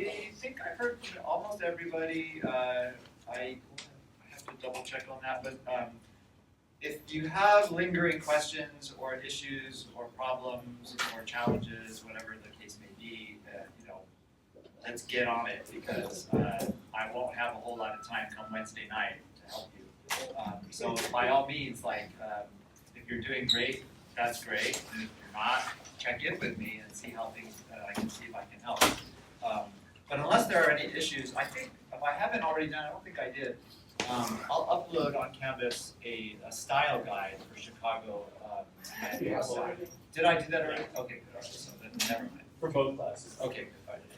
I think I heard from almost everybody. I have to double check on that, but if you have lingering questions or issues or problems or challenges, whatever the case may be, let's get on it because I won't have a whole lot of time come Wednesday night to help you. So by all means, if you're doing great, that's great. And if you're not, check in with me and see how things, I can see if I can help. But unless there are any issues, I think if I haven't already done, I don't think I did, I'll upload on Canvas a style guide for Chicago. Did I do that already? Okay, good. So then, never mind. For both classes. Okay, good. I didn't.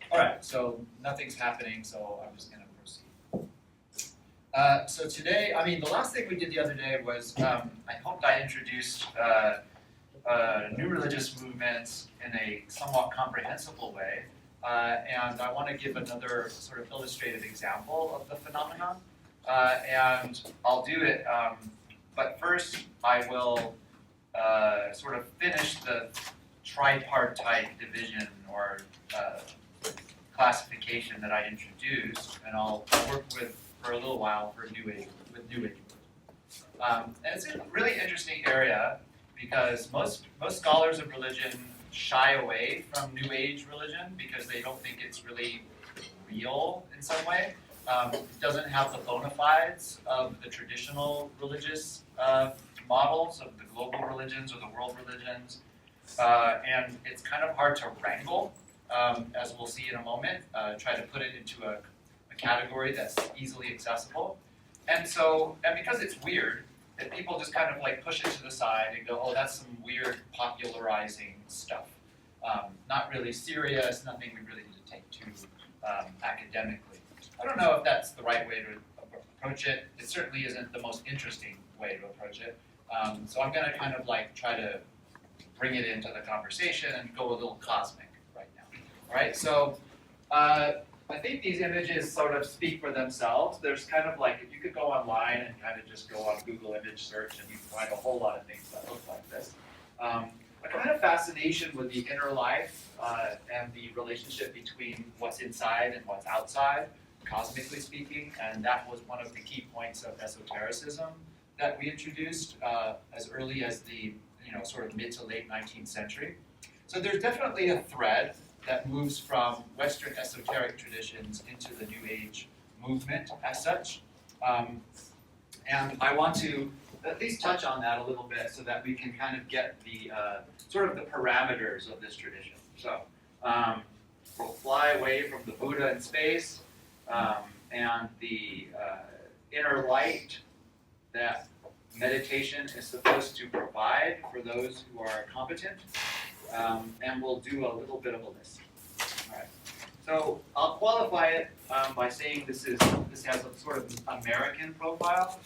All right, so nothing's happening, so I'm just going to proceed. So today, the last thing we did the other day was I hoped I introduced new religious movements in a somewhat comprehensible way. And I want to give another sort of illustrated example of the phenomenon. And I'll do it, but first I will sort of finish the tripartite division or classification that I introduced, and I'll work for a little while with New Age. And it's a really interesting area because most scholars of religion shy away from New Age religion because they don't think it's really real in some way. It doesn't have the bona fides of the traditional religious models of the global religions or the world religions. And it's kind of hard to wrangle, as we'll see in a moment, try to put it into a category that's easily accessible. And because it's weird, that people just kind of push it to the side and go, oh, that's some weird popularizing stuff. Not really serious, nothing we really need to take too academically. I don't know if that's the right way to approach it. It certainly isn't the most interesting way to approach it. So I'm going to kind of try to bring it into the conversation and go a little cosmic right now. All right, so I think these images sort of speak for themselves. There's kind of if you could go online and kind of just go on Google image search and you can find a whole lot of things that look like this. A kind of fascination with the inner life and the relationship between what's inside and what's outside, cosmically speaking, and that was one of the key points of esotericism that we introduced as early as the sort of mid to late 19th century. So there's definitely a thread that moves from Western esoteric traditions into the New Age movement as such. And I want to at least touch on that a little bit so that we can kind of get the sort of the parameters of this tradition. So we'll fly away from the Buddha in space and the inner light that meditation is supposed to provide for those who are competent. And we'll do a little bit of a list. All right. So I'll qualify it by saying this has a sort of American profile,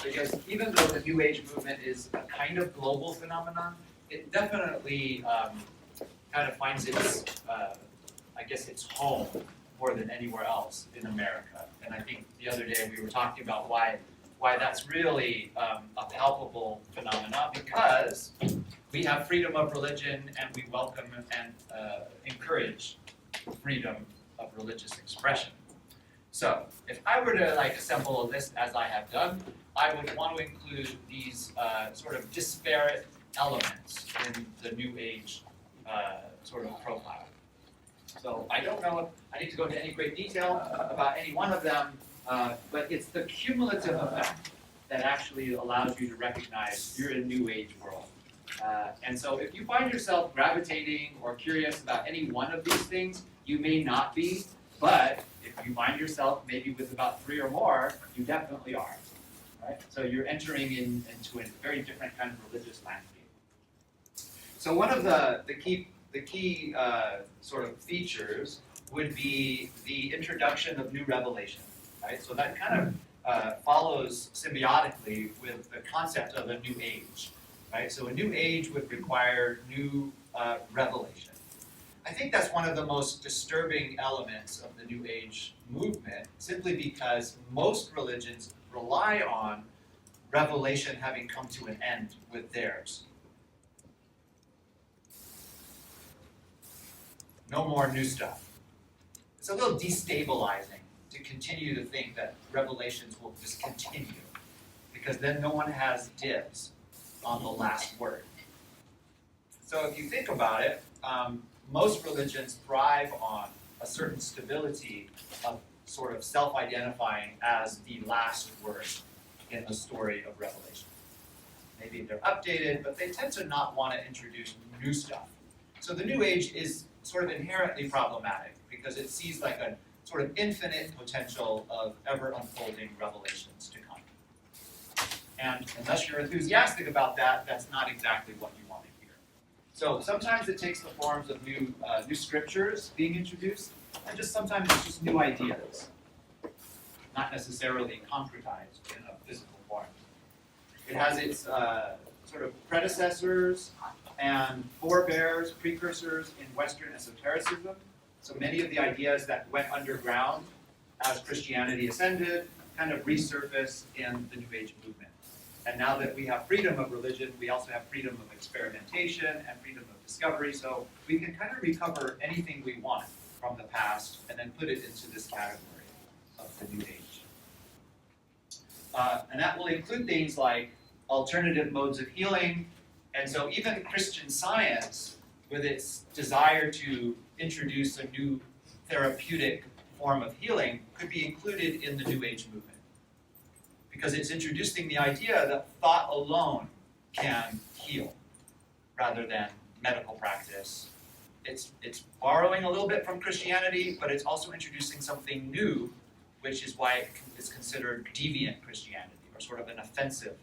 because even though the New Age movement is a kind of global phenomenon, it definitely kind of finds its, its home more than anywhere else in America. And I think the other day we were talking about why that's really a palpable phenomenon, because we have freedom of religion and we welcome and encourage freedom of religious expression. So if I were to assemble a list as I have done, I would want to include these sort of disparate elements in the New Age sort of profile. So I don't know if I need to go into any great detail about any one of them, but it's the cumulative effect that actually allows you to recognize you're in a New Age world. And so if you find yourself gravitating or curious about any one of these things, you may not be, but if you find yourself maybe with about 3 or more, you definitely are. Right? So you're entering into a very different kind of religious landscape. So one of the key sort of features would be the introduction of new revelation. Right? So that kind of follows symbiotically with the concept of a new age. Right? So a new age would require new revelation. I think that's one of the most disturbing elements of the New Age movement, simply because most religions rely on revelation having come to an end with theirs. no more new stuff. It's a little destabilizing to continue to think that revelations will just continue, because then no one has dibs on the last word. So if you think about it, most religions thrive on a certain stability of sort of self-identifying as the last word in the story of Revelation. Maybe they're updated, but they tend to not want to introduce new stuff. So the New Age is sort of inherently problematic because it sees like a sort of infinite potential of ever unfolding revelations to come. And unless you're enthusiastic about that, that's not exactly what you want to hear. So sometimes it takes the forms of new scriptures being introduced, and just sometimes it's just new ideas, not necessarily concretized in a physical form. It has its sort of predecessors and forebears, precursors in Western esotericism. So many of the ideas that went underground as Christianity ascended kind of resurfaced in the New Age movement. And now that we have freedom of religion, we also have freedom of experimentation and freedom of discovery. So we can kind of recover anything we want from the past and then put it into this category of the New Age. And that will include things like alternative modes of healing. And so even Christian Science, with its desire to introduce a new therapeutic form of healing, could be included in the New Age movement. Because it's introducing the idea that thought alone can heal, rather than medical practice. It's borrowing a little bit from Christianity, but it's also introducing something new, which is why it is considered deviant Christianity, or sort of an offensive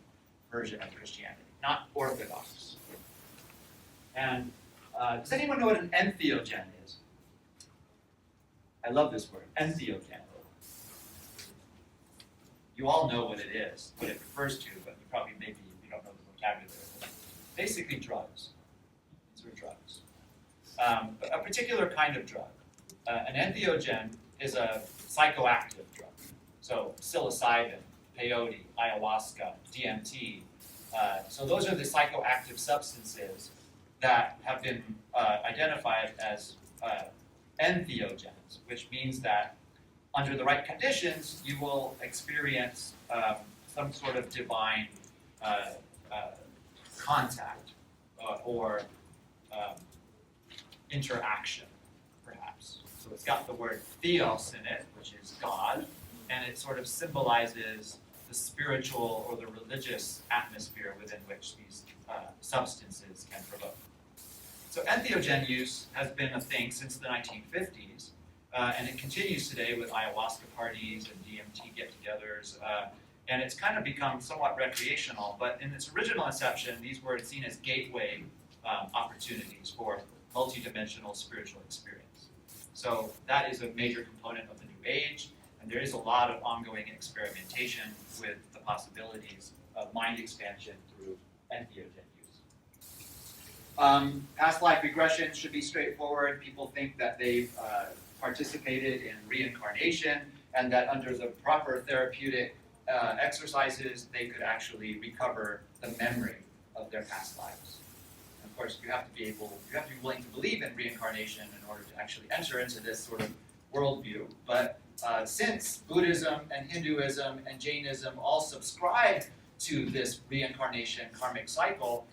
version of Christianity, not orthodox. And does anyone know what an entheogen is? I love this word, entheogen. You all know what it is, what it refers to, but you probably maybe you don't know the vocabulary. Basically drugs. These are drugs. But a particular kind of drug. An entheogen is a psychoactive drug. So psilocybin, peyote, ayahuasca, DMT. So those are the psychoactive substances that have been identified as entheogens, which means that under the right conditions, you will experience some sort of divine contact or interaction, perhaps. So it's got the word theos in it, which is God, and it sort of symbolizes the spiritual or the religious atmosphere within which these substances can provoke. So entheogen use has been a thing since the 1950s, and it continues today with ayahuasca parties and DMT get-togethers, and it's kind of become somewhat recreational, but in its original inception, these were seen as gateway opportunities for multidimensional spiritual experience. So that is a major component of the New Age, and there is a lot of ongoing experimentation with the possibilities of mind expansion through entheogen use. Past life regression should be straightforward. People think that they've participated in reincarnation and that under the proper therapeutic exercises, they could actually recover the memory of their past lives. And of course, you have to be willing to believe in reincarnation in order to actually enter into this sort of worldview. But since Buddhism and Hinduism and Jainism all subscribe to this reincarnation karmic cycle,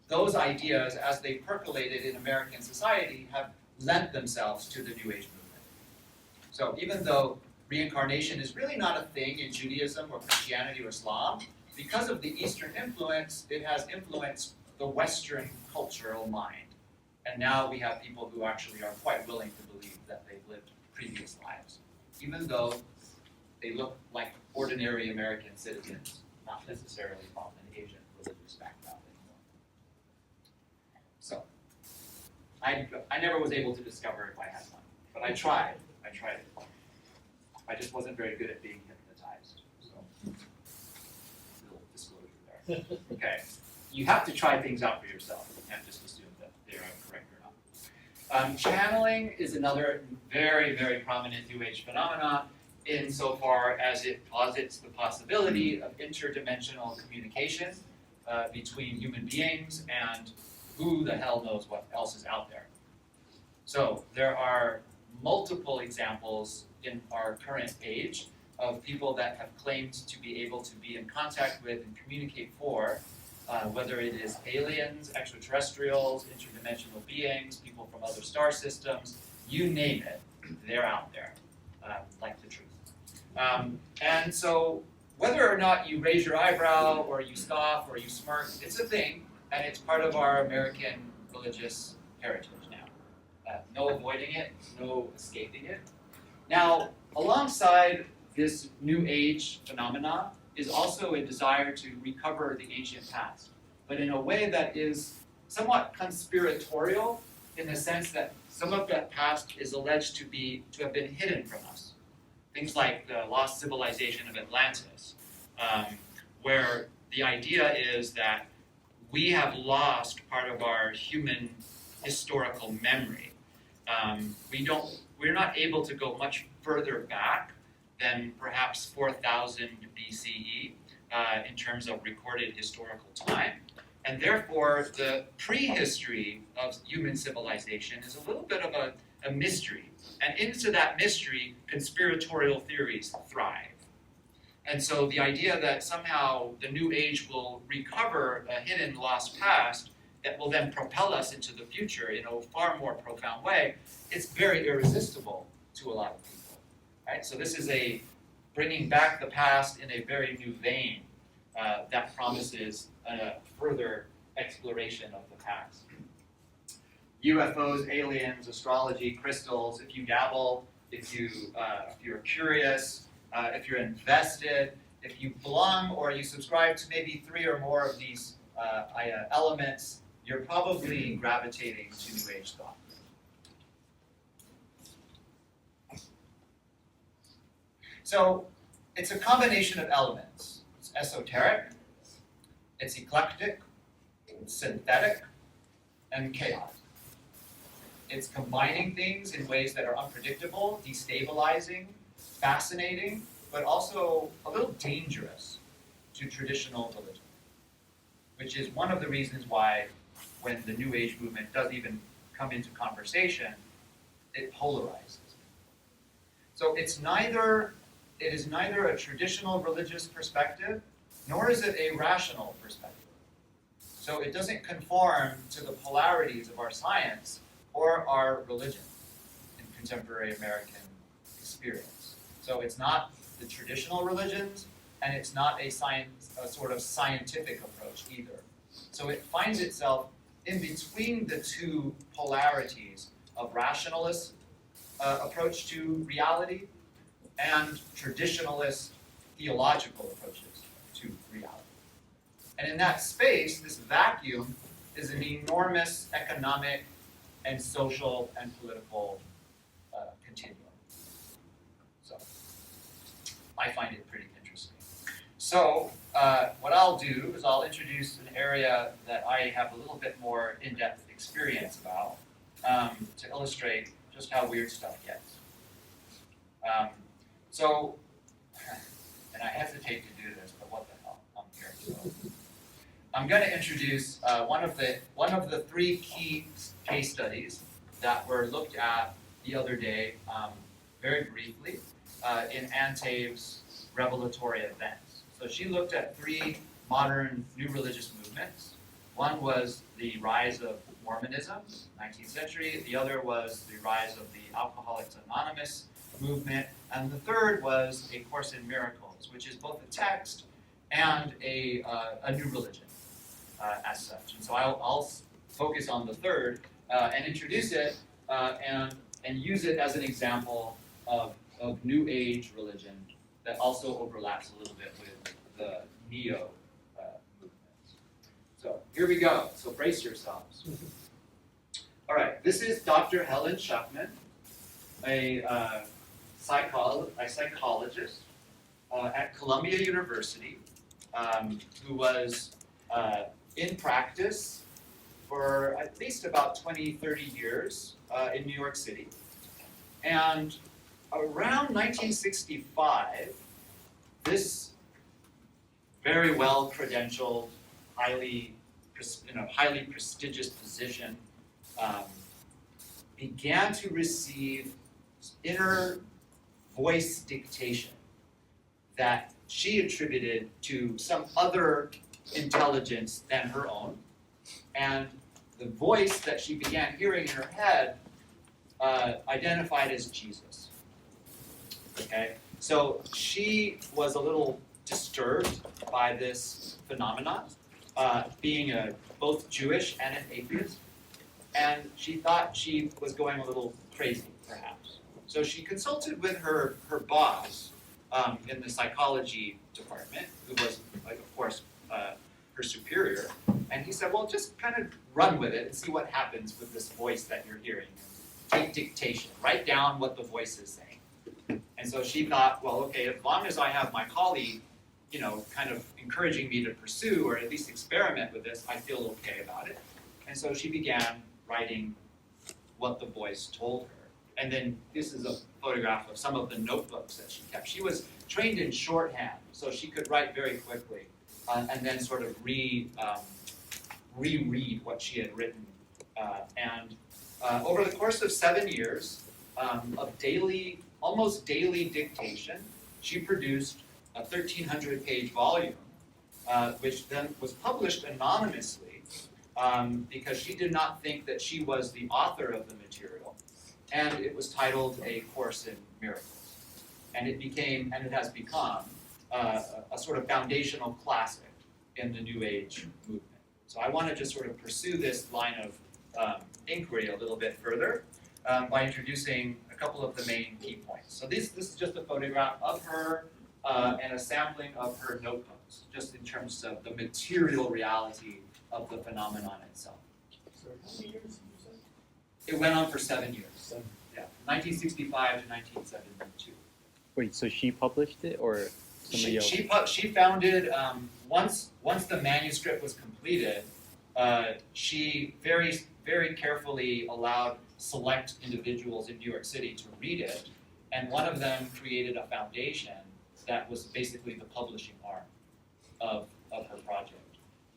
those ideas, as they percolated in American society, have lent themselves to the New Age movement. So even though reincarnation is really not a thing in Judaism or Christianity or Islam, because of the Eastern influence, it has influenced the Western cultural mind. And now we have people who actually are quite willing to believe that they've lived previous lives, even though they look like ordinary American citizens, not necessarily from an Asian religious background anymore. So, I never was able to discover if I had one, but I tried it. I just wasn't very good at being hypnotized, so little disclosure there. Okay, you have to try things out for yourself. You can't just assume that they are correct or not. Channeling is another very, very prominent New Age phenomenon insofar as it posits the possibility of interdimensional communication between human beings and who the hell knows what else is out there. So there are multiple examples in our current age of people that have claimed to be able to be in contact with and communicate for, whether it is aliens, extraterrestrials, interdimensional beings, people from other star systems, you name it, they're out there, like the truth. And so whether or not you raise your eyebrow or you scoff or you smirk, it's a thing, and it's part of our American religious heritage now. No avoiding it, no escaping it. Now, alongside this New Age phenomena is also a desire to recover the ancient past, but in a way that is somewhat conspiratorial in the sense that some of that past is alleged to have been hidden from us. Things like the lost civilization of Atlantis, where the idea is that we have lost part of our human historical memory. We're not able to go much further back than perhaps 4000 BCE in terms of recorded historical time. And therefore, the prehistory of human civilization is a little bit of a mystery. And into that mystery, conspiratorial theories thrive. And so the idea that somehow the New Age will recover a hidden, lost past that will then propel us into the future in a far more profound way, it's very irresistible to a lot of people. Right? So this is a bringing back the past in a very new vein that promises a further exploration of the past. UFOs, aliens, astrology, crystals, if you dabble, if you're curious, if you're invested, if you belong or you subscribe to maybe 3 or more of these elements, you're probably gravitating to New Age thought. So it's a combination of elements. It's esoteric, it's eclectic, it's synthetic, and chaotic. It's combining things in ways that are unpredictable, destabilizing, fascinating, but also a little dangerous to traditional religion, which is one of the reasons why when the New Age movement does even come into conversation, it polarizes. So it is neither a traditional religious perspective, nor is it a rational perspective. So it doesn't conform to the polarities of our science or our religion in contemporary American experience. So it's not the traditional religions, and it's not a sort of scientific approach either. So it finds itself in between the two polarities of rationalist approach to reality and traditionalist theological approaches to reality. And in that space, this vacuum is an enormous economic and social and political continuum. So I find it pretty interesting. So what I'll do is I'll introduce an area that I have a little bit more in-depth experience about to illustrate just how weird stuff gets. And I hesitate to do this, but what the hell, I'm here. So I'm going to introduce one of the 3 key case studies that were looked at the other day, very briefly, in Ann Tave's revelatory events. So she looked at 3 modern new religious movements. One was the rise of Mormonism, 19th century. The other was the rise of the Alcoholics Anonymous movement. And the third was A Course in Miracles, which is both a text and a new religion as such. And so I'll focus on the third and introduce it and use it as an example of New Age religion that also overlaps a little bit with the Neo movements. So here we go. So brace yourselves. All right, this is Dr. Helen Schucman, a psychologist at Columbia University, who was in practice for at least about 20, 30 years in New York City. And around 1965, this very well credentialed, highly prestigious position began to receive inner voice dictation that she attributed to some other intelligence than her own. And the voice that she began hearing in her head identified as Jesus. Okay? So she was a little disturbed by this phenomenon, being both Jewish and an atheist. And she thought she was going a little crazy, perhaps. So she consulted with her boss in the psychology department, who was, like, of course, her superior. And he said, well, just kind of run with it and see what happens with this voice that you're hearing. Take dictation. Write down what the voice is saying. And so she thought, well, okay, as long as I have my colleague, kind of encouraging me to pursue or at least experiment with this, I feel okay about it. And so she began writing what the voice told her. And then this is a photograph of some of the notebooks that she kept. She was trained in shorthand, so she could write very quickly and then sort of reread what she had written. And over the course of 7 years of almost daily dictation, she produced a 1,300-page volume, which then was published anonymously because she did not think that she was the author of the material. And it was titled A Course in Miracles. And it has become a sort of foundational classic in the New Age movement. So I want to just sort of pursue this line of inquiry a little bit further by introducing a couple of the main key points. So this is just a photograph of her and a sampling of her notebooks, just in terms of the material reality of the phenomenon itself. So how many years did you say? It went on for 7 years. Yeah, 1965 to 1972. Wait, so she published it, or somebody else? She founded, once the manuscript was completed, she very, very carefully allowed select individuals in New York City to read it, and one of them created a foundation that was basically the publishing arm of her project.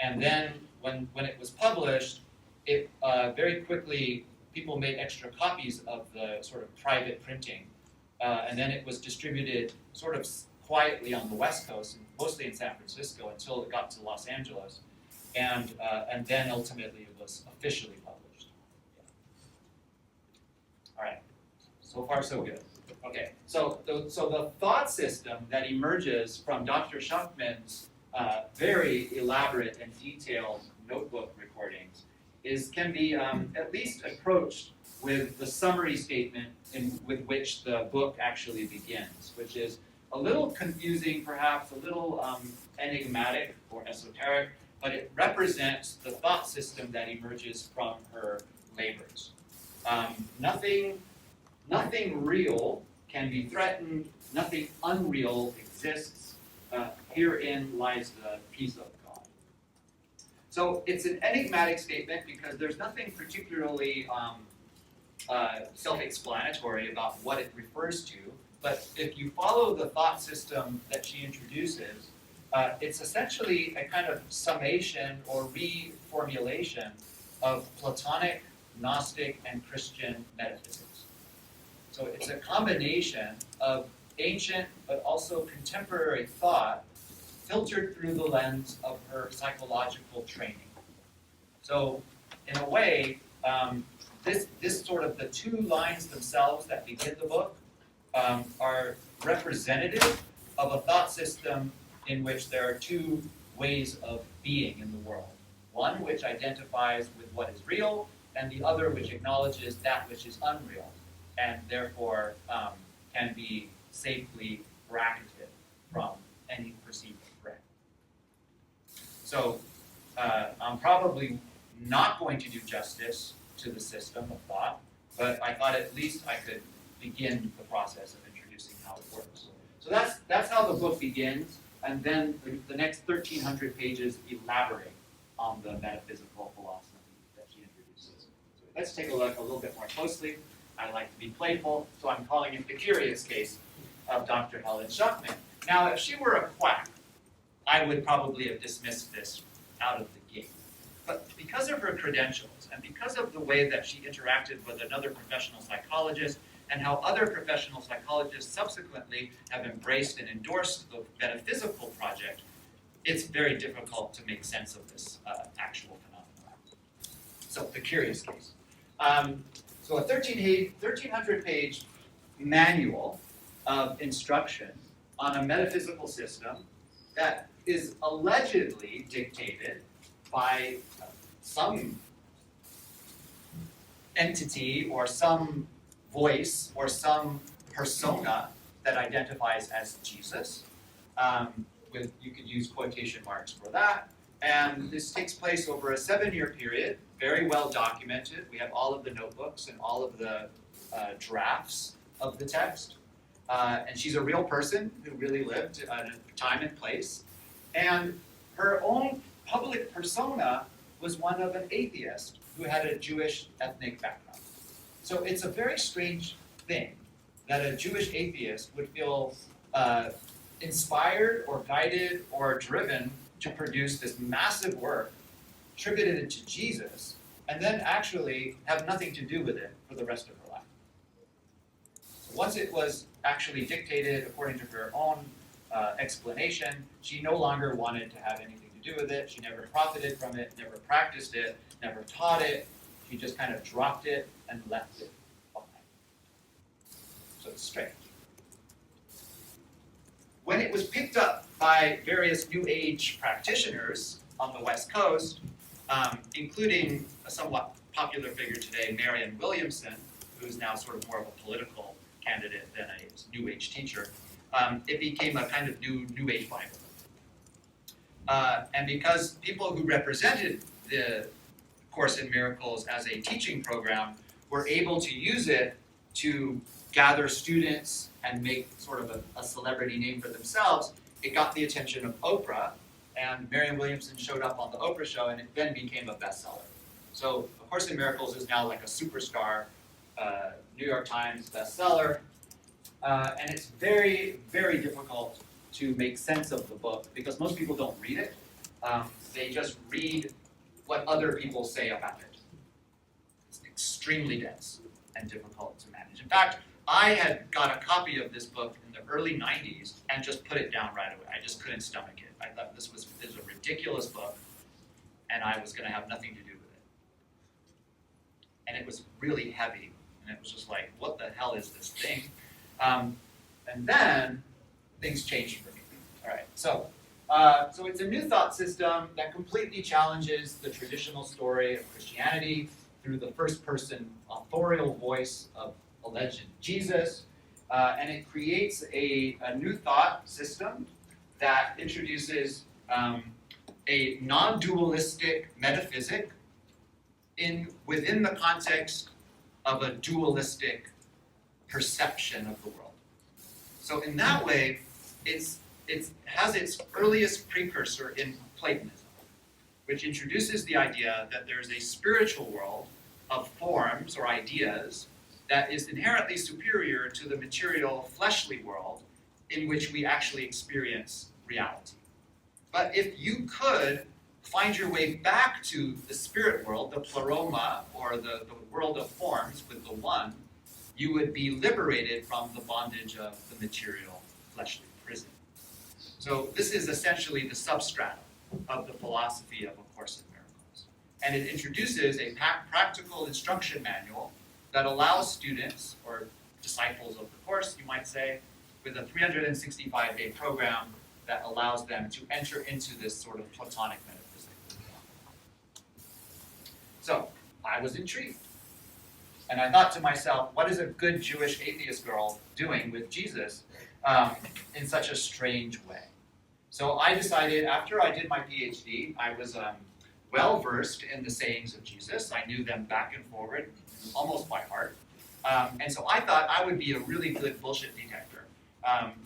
And then when it was published, it very quickly, people made extra copies of the sort of private printing, and then it was distributed sort of quietly on the West Coast, mostly in San Francisco, until it got to Los Angeles, and then ultimately it was officially published. Yeah. All right, so far so good. Okay, so the thought system that emerges from Dr. Schachtman's very elaborate and detailed notebook recordings can be at least approached with the summary statement with which the book actually begins, which is a little confusing, perhaps a little enigmatic or esoteric, but it represents the thought system that emerges from her labors. Nothing real can be threatened, nothing unreal exists. Herein lies the peace of God. So it's an enigmatic statement because there's nothing particularly self-explanatory about what it refers to, but if you follow the thought system that she introduces, it's essentially a kind of summation or reformulation of Platonic, Gnostic, and Christian metaphysics. So it's a combination of ancient but also contemporary thought filtered through the lens of her psychological training. So in a way, this sort of the two lines themselves that begin the book are representative of a thought system in which there are two ways of being in the world. One which identifies with what is real, and the other which acknowledges that which is unreal, and therefore can be safely bracketed from any perceived threat. So I'm probably not going to do justice to the system of thought, but I thought at least I could begin the process of introducing how it works. So that's how the book begins, and then the next 1,300 pages elaborate on the metaphysical philosophy that she introduces. So let's take a look a little bit more closely. I like to be playful, so I'm calling it the curious case of Dr. Helen Schachtman. Now, if she were a quack, I would probably have dismissed this out of the gate. But because of her credentials and because of the way that she interacted with another professional psychologist, and how other professional psychologists subsequently have embraced and endorsed the metaphysical project, it's very difficult to make sense of this actual phenomenon. So, the curious case. So a 1,300-page manual of instruction on a metaphysical system that is allegedly dictated by some entity or some voice or some persona that identifies as Jesus. You could use quotation marks for that. And this takes place over a 7-year period, very well documented. We have all of the notebooks and all of the drafts of the text. And she's a real person who really lived at a time and place. And her own public persona was one of an atheist who had a Jewish ethnic background. So it's a very strange thing that a Jewish atheist would feel inspired or guided or driven to produce this massive work attributed to Jesus, and then actually have nothing to do with it for the rest of her life. So once it was actually dictated according to her own explanation, she no longer wanted to have anything to do with it. She never profited from it, never practiced it, never taught it. She just kind of dropped it and left it behind. So it's strange. When it was picked up by various New Age practitioners on the West Coast, including a somewhat popular figure today, Marianne Williamson, who's now sort of more of a political candidate than a New Age teacher, it became a kind of New Age Bible. And because people who represented the Course in Miracles as a teaching program were able to use it to gather students and make sort of a celebrity name for themselves, it got the attention of Oprah, and Marianne Williamson showed up on the Oprah show, and it then became a bestseller. So A Course in Miracles is now like a superstar New York Times bestseller, and it's very, very difficult to make sense of the book because most people don't read it. They just read what other people say about it. It's extremely dense and difficult to manage. In fact, I had got a copy of this book in the early 90s and just put it down right away. I just couldn't stomach it. I thought this was a ridiculous book, and I was going to have nothing to do with it. And it was really heavy, and it was just like, what the hell is this thing? And then things changed for me. All right, so it's a new thought system that completely challenges the traditional story of Christianity through the first-person authorial voice of alleged Jesus, and it creates a new thought system that introduces a non-dualistic metaphysic within the context of a dualistic perception of the world. So in that way, it has its earliest precursor in Platonism, which introduces the idea that there's a spiritual world of forms or ideas that is inherently superior to the material, fleshly world in which we actually experience reality. But if you could find your way back to the spirit world, the pleroma, or the world of forms with the one, you would be liberated from the bondage of the material, fleshly prison. So this is essentially the substratum of the philosophy of A Course in Miracles. And it introduces a practical instruction manual that allows students, or disciples of the course, you might say, with a 365-day program that allows them to enter into this sort of Platonic metaphysics. So, I was intrigued. And I thought to myself, what is a good Jewish atheist girl doing with Jesus in such a strange way? So I decided, after I did my PhD, I was well-versed in the sayings of Jesus. I knew them back and forward, almost by heart. And so I thought I would be a really good bullshit detector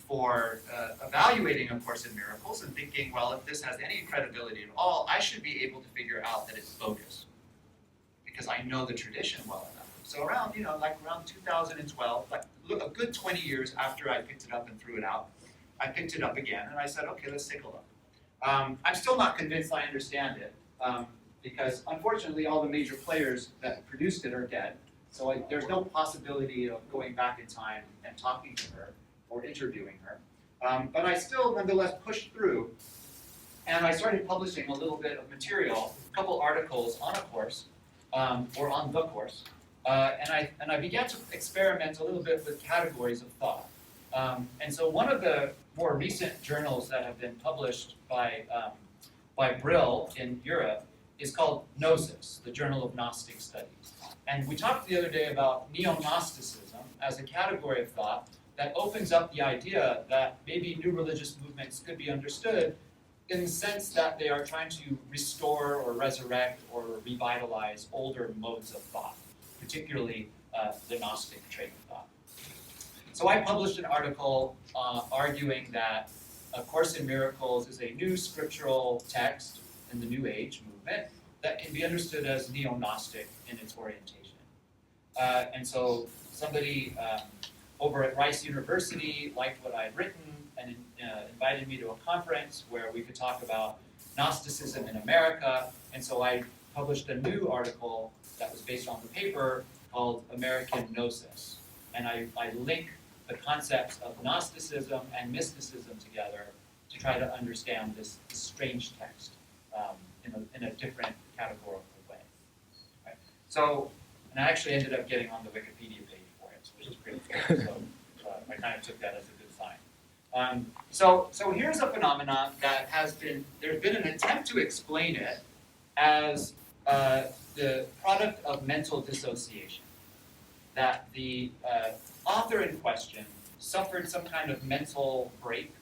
for evaluating A Course in Miracles and thinking, well, if this has any credibility at all, I should be able to figure out that it's bogus because I know the tradition well enough. So around 2012, like a good 20 years after I picked it up and threw it out, I picked it up again and I said, okay, let's take a look. I'm still not convinced I understand it, because unfortunately all the major players that produced it are dead. So there's no possibility of going back in time and talking to her or interviewing her. But I still nonetheless pushed through, and I started publishing a little bit of material, a couple articles on a course, or on the course, and I began to experiment a little bit with categories of thought. And so one of the more recent journals that have been published by Brill in Europe is called Gnosis, the Journal of Gnostic Studies. And we talked the other day about neo-Gnosticism as a category of thought that opens up the idea that maybe new religious movements could be understood in the sense that they are trying to restore or resurrect or revitalize older modes of thought, particularly the Gnostic train of thought. So I published an article arguing that A Course in Miracles is a new scriptural text in the New Age movement that can be understood as neo-Gnostic in its orientation. And so somebody over at Rice University liked what I had written and invited me to a conference where we could talk about Gnosticism in America. And so I published a new article that was based on the paper called American Gnosis. And I link the concepts of Gnosticism and mysticism together to try to understand this strange text in a different categorical way. Right? So, and I actually ended up getting on the Wikipedia page for it, which is pretty cool. So I kind of took that as a good sign. So here's a phenomenon that there's been an attempt to explain it as the product of mental dissociation. That the author in question suffered some kind of mental break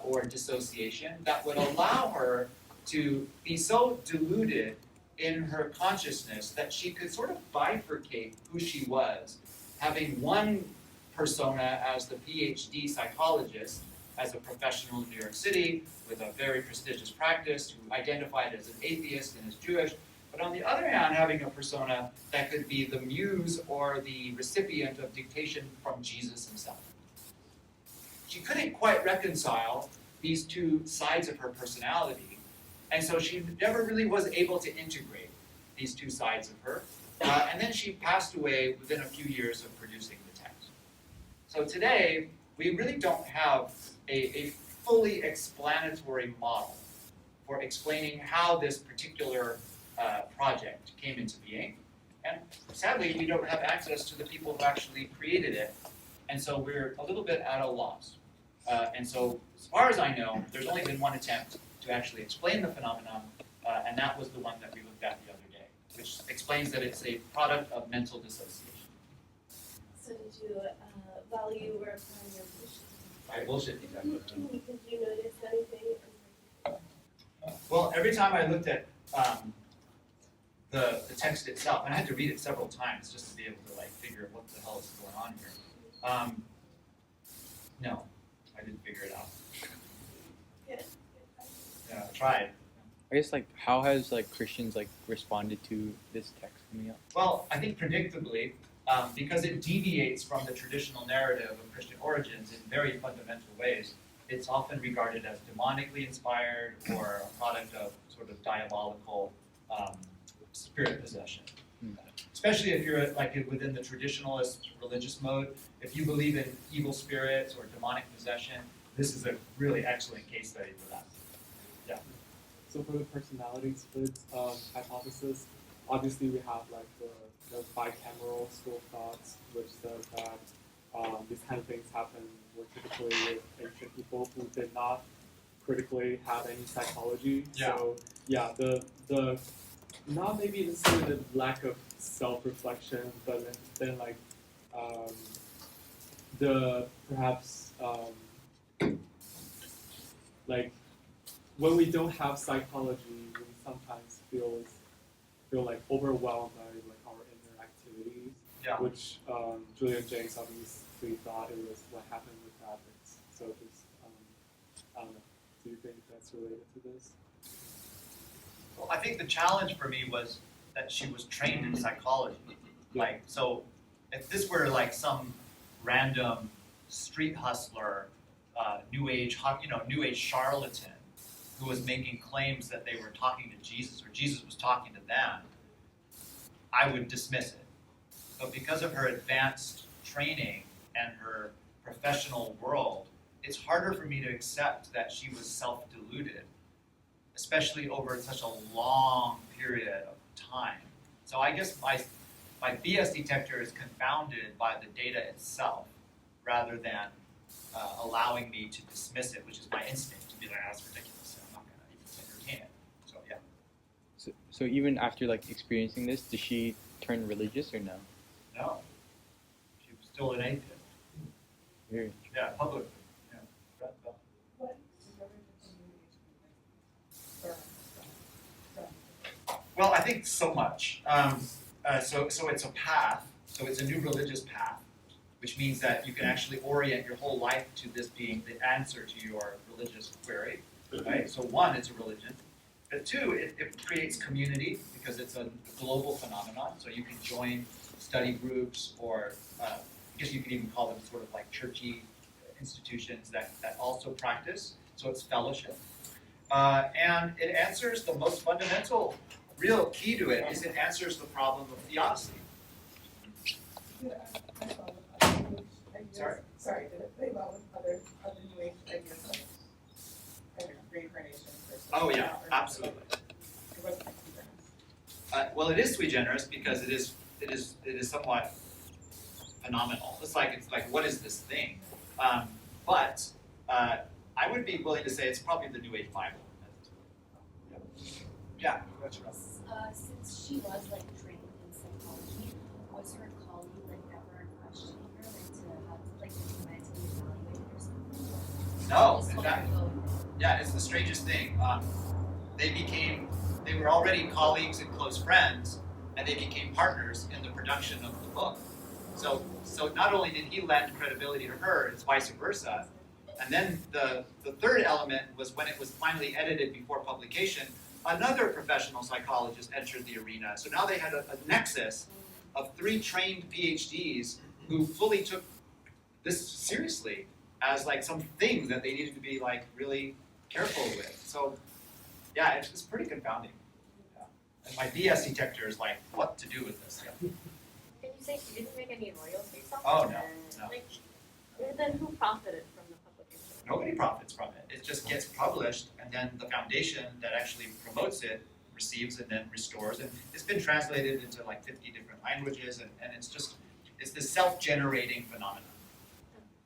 or dissociation that would allow her to be so deluded in her consciousness that she could sort of bifurcate who she was, having one persona as the PhD psychologist, as a professional in New York City with a very prestigious practice who identified as an atheist and is Jewish, but on the other hand, having a persona that could be the muse or the recipient of dictation from Jesus himself. She couldn't quite reconcile these two sides of her personality, and so she never really was able to integrate these two sides of her. And then she passed away within a few years of producing the text. So today, we really don't have a fully explanatory model for explaining how this particular project came into being. And sadly, we don't have access to the people who actually created it. And so we're a little bit at a loss. And so as far as I know, there's only been one attempt to actually explain the phenomenon, and that was the one that we looked at the other day, which explains that it's a product of mental dissociation. So did you value or apply your bullshit? I bullshit detector. Did you notice anything? Well, every time I looked at the text itself, and I had to read it several times just to be able to figure what the hell is going on here. No, I didn't figure it out. Good. Yeah, I tried. I guess how has Christians responded to this text coming up? Well, I think predictably, because it deviates from the traditional narrative of Christian origins in very fundamental ways, it's often regarded as demonically inspired or a product of sort of diabolical spirit possession. Especially if you're within the traditionalist religious mode, if you believe in evil spirits or demonic possession, this is a really excellent case study for that. Yeah. So for the personality split hypothesis, obviously we have the bicameral school of thoughts, which says that these kind of things happen more typically with ancient people who did not critically have any psychology. Yeah. So yeah, the not maybe necessarily the lack of self-reflection, but then the perhaps when we don't have psychology, we sometimes feel overwhelmed by our inner activities, Yeah. which Julian Jaynes obviously thought it was what happened with Catholics. So just I don't know. Do you think that's related to this? Well, I think the challenge for me was that she was trained in psychology. Yeah. So if this were some random street hustler, new age charlatan who was making claims that they were talking to Jesus or Jesus was talking to them, I would dismiss it. But because of her advanced training and her professional world, it's harder for me to accept that she was self-deluded, especially over such a long period of time. So I guess my BS detector is confounded by the data itself rather than allowing me to dismiss it, which is my instinct to be like, that's ridiculous, I'm not going to even entertain it. So yeah. So even after like experiencing this, did she turn religious or no? No. She was still an atheist. Very. Yeah, public. Yeah. What Well, I think so much. So it's a path. So it's a new religious path, which means that you can actually orient your whole life to this being the answer to your religious query. Right? So one, it's a religion. But two, it creates community because it's a global phenomenon. So you can join study groups or I guess you could even call them sort of like churchy institutions that also practice. So it's fellowship. And it answers the most fundamental, real key to it is it answers the problem of theodicy. Sorry, did it play well with other New Age ideas of, I don't know, reincarnation versus? Oh yeah, absolutely. It wasn't like Well, it is sui generis because it is somewhat phenomenal. It's like what is this thing? But I would be willing to say it's probably the New Age Bible. Yeah, that's right. Since she was like trained in psychology, was her colleague like ever questioning her like to have like mentally evaluate or something? No, Just in let her fact, go. yeah, it's the strangest thing. They were already colleagues and close friends, and they became partners in the production of the book. So not only did he lend credibility to her, it's vice versa. And then the third element was when it was finally edited before publication, another professional psychologist entered the arena. So now they had a nexus of 3 trained PhDs who fully took this seriously as like some thing that they needed to be like really careful with. So yeah, it's pretty confounding. Yeah. And my BS detector is like, what to do with this? Yeah. Can you say she didn't make any royalties off Oh, it? no. Like, then who profited from the publication? Nobody profits from it. It just gets published, and then the foundation that actually promotes it receives and then restores. And it's been translated into like 50 different languages, and it's this self-generating phenomenon.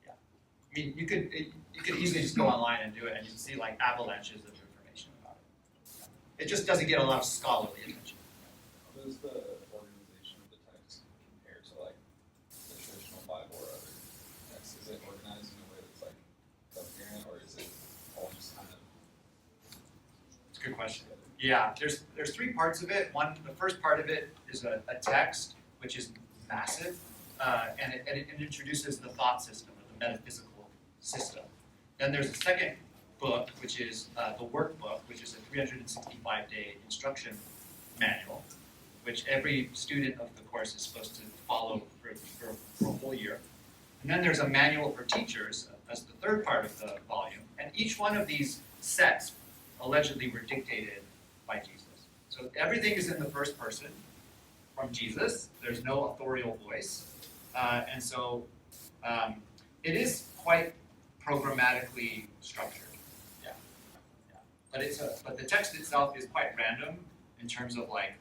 Yeah. I mean, you could easily just go online and do it, and you can see like avalanches of information about it. Yeah. It just doesn't get a lot of scholarly attention. How does the organization of the text compare to like the traditional Bible or other texts? Is it organized in a way that's like coherent, or is it all just kind of? It's a good question. Yeah, there's 3 parts of it. The first part of it is a text, which is massive, and it introduces the thought system or the metaphysical system. Then there's a second book, which is the workbook, which is a 365-day instruction manual, which every student of the course is supposed to follow for a whole year. And then there's a manual for teachers as the third part of the volume. And each one of these sets allegedly were dictated by Jesus. So everything is in the first person from Jesus. There's no authorial voice. And so it is quite programmatically structured. Yeah. But the text itself is quite random in terms of like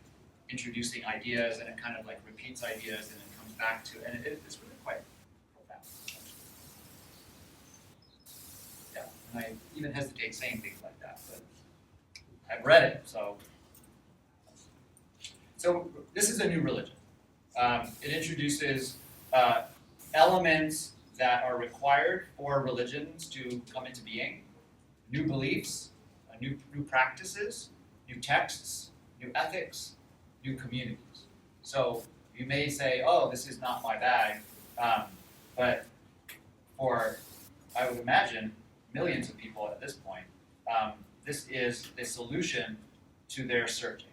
introducing ideas, and it kind of like repeats ideas and then comes back to, and it's really quite profound. Yeah, and I even hesitate saying things like that, but I've read it, so. So this is a new religion. It introduces elements that are required for religions to come into being, new beliefs, new practices, new texts, new ethics, new communities. So you may say, oh, this is not my bag, but for, I would imagine, millions of people at this point, this is the solution to their searching.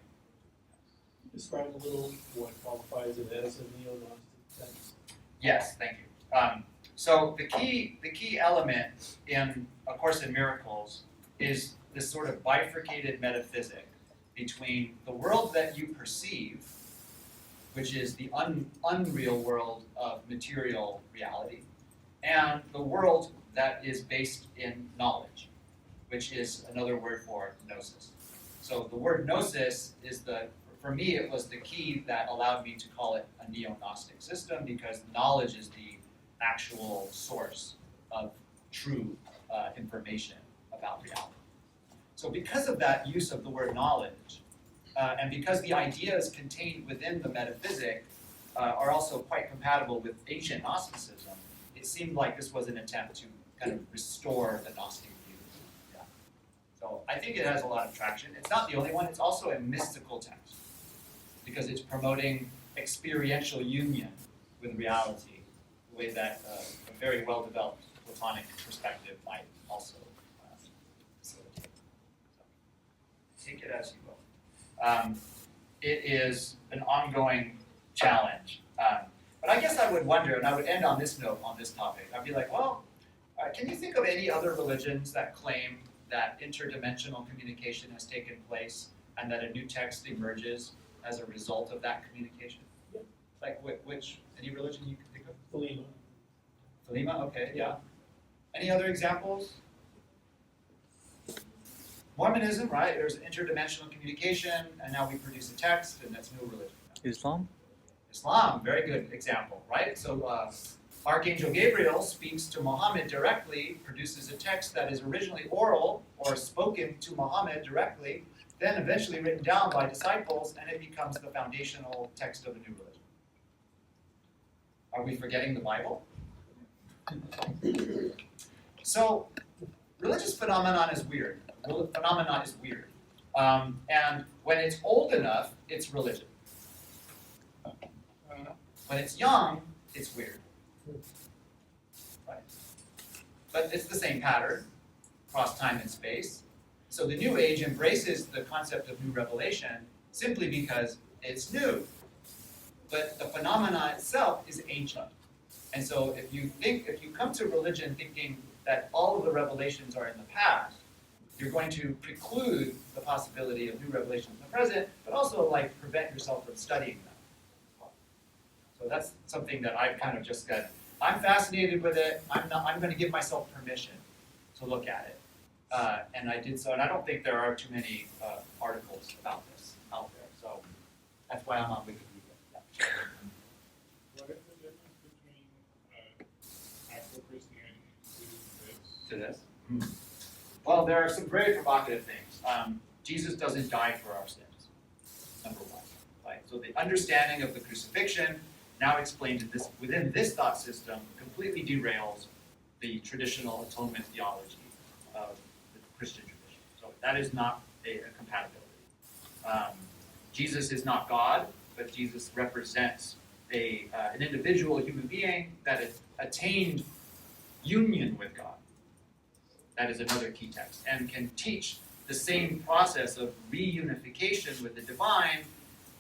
Describe a little what qualifies it as a neo-Gnostic text. Yes, thank you. So the key element in A Course in Miracles is this sort of bifurcated metaphysic between the world that you perceive, which is the unreal world of material reality, and the world that is based in knowledge, which is another word for gnosis. So the word gnosis is for me, it was the key that allowed me to call it a neo-Gnostic system, because knowledge is the actual source of true information about reality. So because of that use of the word knowledge, and because the ideas contained within the metaphysic are also quite compatible with ancient Gnosticism, it seemed like this was an attempt to kind of restore the Gnostic view. Yeah. So I think it has a lot of traction. It's not the only one, it's also a mystical text, because it's promoting experiential union with reality, the way that a very well-developed Platonic perspective might also facilitate. So, take it as you will. It is an ongoing challenge. But I guess I would wonder, and I would end on this note on this topic. I'd be like, well, can you think of any other religions that claim that interdimensional communication has taken place and that a new text emerges as a result of that communication? Yeah. Like any religion you can think of? Thelema. Thelema, okay, yeah. Any other examples? Mormonism, right? There's interdimensional communication, and now we produce a text, and that's new religion. Islam? Islam, very good example, right? So Archangel Gabriel speaks to Muhammad directly, produces a text that is originally oral or spoken to Muhammad directly, then eventually written down by disciples, and it becomes the foundational text of a new religion. Are we forgetting the Bible? So religious phenomenon is weird. Phenomenon is weird. And when it's old enough, it's religion. When it's young, it's weird. Right? But it's the same pattern across time and space. So the New Age embraces the concept of new revelation simply because it's new. But the phenomena itself is ancient. And so if you come to religion thinking that all of the revelations are in the past, you're going to preclude the possibility of new revelations in the present, but also like prevent yourself from studying them. So that's something that I've kind of just said. I'm fascinated with it. I'm going to give myself permission to look at it, and I did so. And I don't think there are too many articles about this out there. So that's why I'm on Wikipedia. Yeah. What is the difference between actual Christianity To this. Well, there are some very provocative things. Jesus doesn't die for our sins, number one. Right? So the understanding of the crucifixion, now explained within this thought system, completely derails the traditional atonement theology of the Christian tradition. So that is not a compatibility. Jesus is not God, but Jesus represents an individual human being that has attained union with God. That is another key text, and can teach the same process of reunification with the divine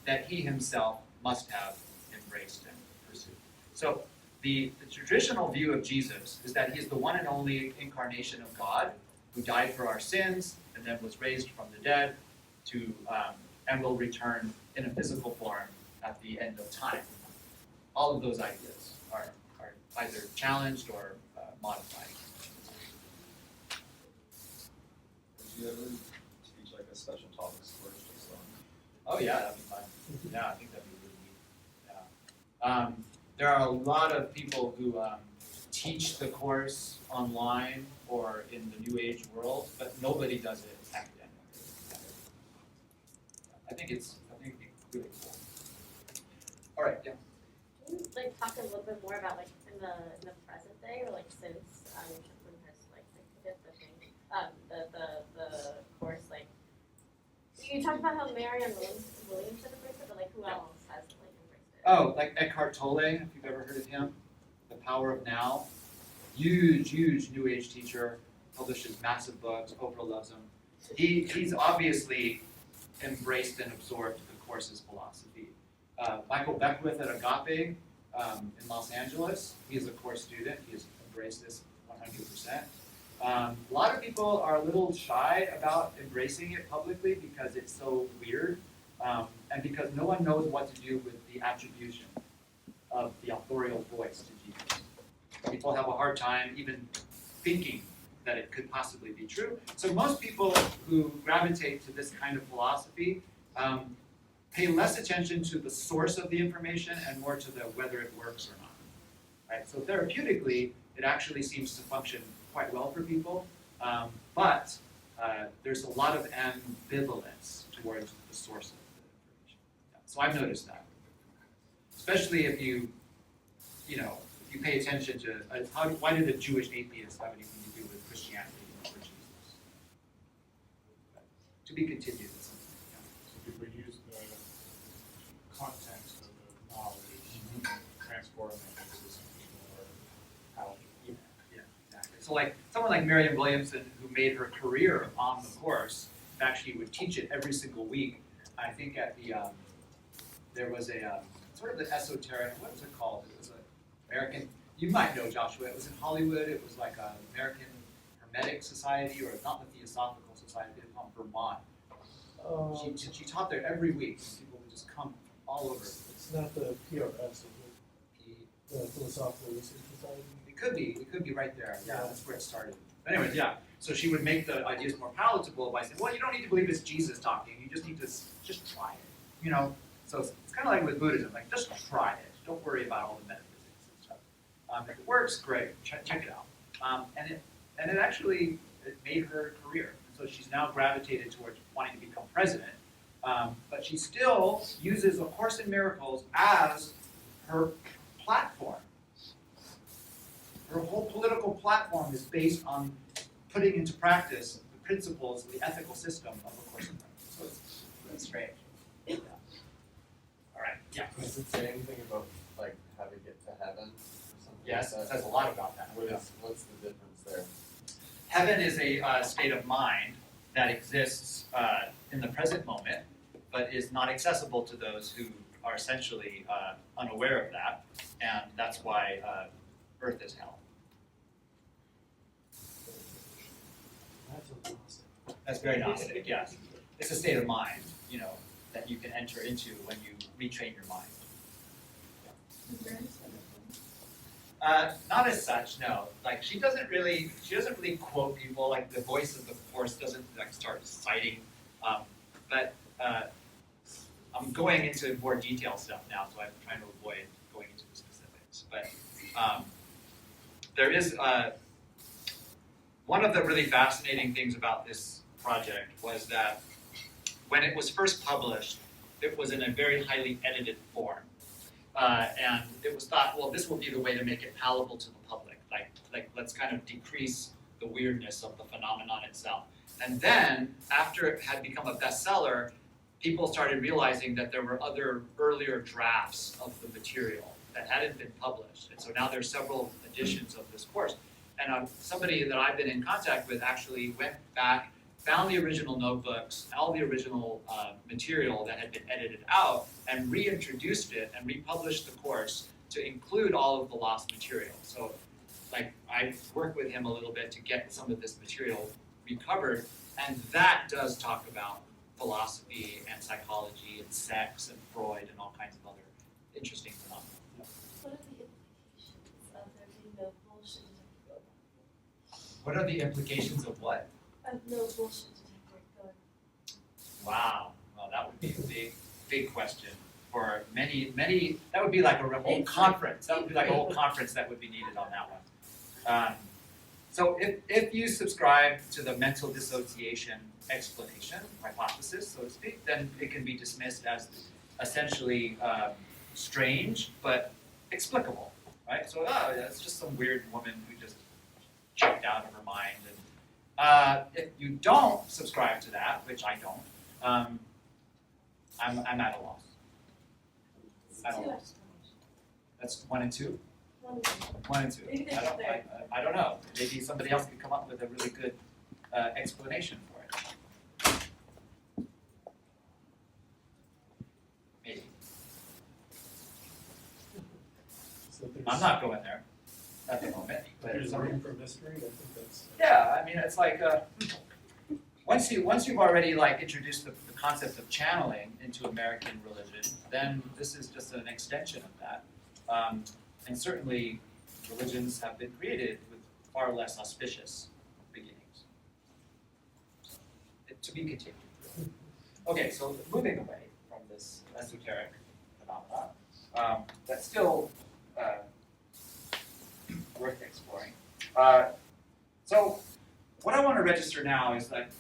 that he himself must have embraced and pursued. So the traditional view of Jesus is that he is the one and only incarnation of God who died for our sins and then was raised from the dead and will return in a physical form at the end of time. All of those ideas are either challenged or modified. Would you ever teach like a special topics course just on? Oh yeah, that'd be fun. Yeah, I think that'd be really neat. Yeah. There are a lot of people who teach the course online or in the New Age world, but nobody does it academically. I think it'd be really cool. All right, yeah. Can you like talk a little bit more about like in the present day, or like since Chaplin has like did the thing, the course, like you talked about how Marianne Williamson embraced it, but like who else has like embraced it? Oh, like Eckhart Tolle, if you've ever heard of him, The Power of Now. Huge New Age teacher, publishes massive books, Oprah loves him. He's obviously embraced and absorbed the course's philosophy. Michael Beckwith at Agape in Los Angeles, he is a course student. He has embraced this 100%. A lot of people are a little shy about embracing it publicly because it's so weird, and because no one knows what to do with the attribution of the authorial voice to Jesus. People have a hard time even thinking that it could possibly be true. So most people who gravitate to this kind of philosophy pay less attention to the source of the information and more to the whether it works or not. Right? So therapeutically, it actually seems to function quite well for people, but there's a lot of ambivalence towards the source of the information. Yeah. So I've noticed that, especially if you pay attention to why did a Jewish atheist have anything to do with Christianity or Jesus? But to be continued. At some point, yeah. So people use the context of the knowledge, transform it into something more palatable. Yeah, exactly. So like someone like Marianne Williamson, who made her career on the course, actually would teach it every single week. I think at the there was a sort of an esoteric, what was it called? It was an American, you might know Joshua, it was in Hollywood, it was like an American Hermetic Society, or not the Theosophical Society, it was from Vermont. She taught there every week, and people would just come from all over. It's not the PRS, is it? The Philosophical Research Society? It could be right there. Yeah, that's where it started. But anyways, yeah. So she would make the ideas more palatable by saying, well, you don't need to believe it's Jesus talking. You just need to just try it. You know. So it's kind of like with Buddhism. Like, just try it. Don't worry about all the metaphysics and stuff. If it works, great. Check it out. And it actually made her career. So she's now gravitated towards wanting to become president. But she still uses A Course in Miracles as her platform. Her whole political platform is based on putting into practice the principles of the ethical system of A Course in Miracles. So it's strange. Yeah. All right. Yeah. Does it say anything about like how to get to heaven or something? Yes, like it that? says a lot about that. What's the difference there? Heaven is a state of mind that exists in the present moment, but is not accessible to those who are essentially unaware of that, and that's why Earth is hell. That's very Gnostic, yes. It's a state of mind, that you can enter into when you retrain your mind. Not as such, no. Like she doesn't really quote people. Like the voice of the Course doesn't start citing. But I'm going into more detailed stuff now, so I'm trying to avoid going into the specifics. But there is one of the really fascinating things about this project was that when it was first published, it was in a very highly edited form. And it was thought, well, this will be the way to make it palatable to the public. Like let's kind of decrease the weirdness of the phenomenon itself. And then, after it had become a bestseller, people started realizing that there were other earlier drafts of the material that hadn't been published. And so now there's several editions of this course. And somebody that I've been in contact with actually went back, found the original notebooks, all the original material that had been edited out, and reintroduced it and republished the course to include all of the lost material. So, I worked with him a little bit to get some of this material recovered, and that does talk about philosophy and psychology and sex and Freud and all kinds of other interesting phenomena. What are the implications of there being no bullshit detector going? What are the implications of what? Of no bullshit detector going? Wow. Well, that would be a big question for many. That would be like a whole conference. That would be like a whole conference that would be needed on that one. So if you subscribe to the mental dissociation explanation, hypothesis, so to speak, then it can be dismissed as essentially strange but explicable, right? So it's just some weird woman who just checked out of her mind. And if you don't subscribe to that, which I don't, I'm at a loss. At a Two loss. explanations. That's 1 and 2. One is 1 and 2. Maybe there's third. I don't know. Maybe somebody else could come up with a really good explanation for it. Maybe. So there's- I'm not going there at the moment, but it. There's room for mystery, I think that's. Yeah, I mean, it's like, once you've already like introduced the concept of channeling into American religion, then this is just an extension of that. And certainly, religions have been created with far less auspicious beginnings. To be continued. Okay, so moving away from this esoteric phenomena, that's still worth exploring. So what I want to register now is that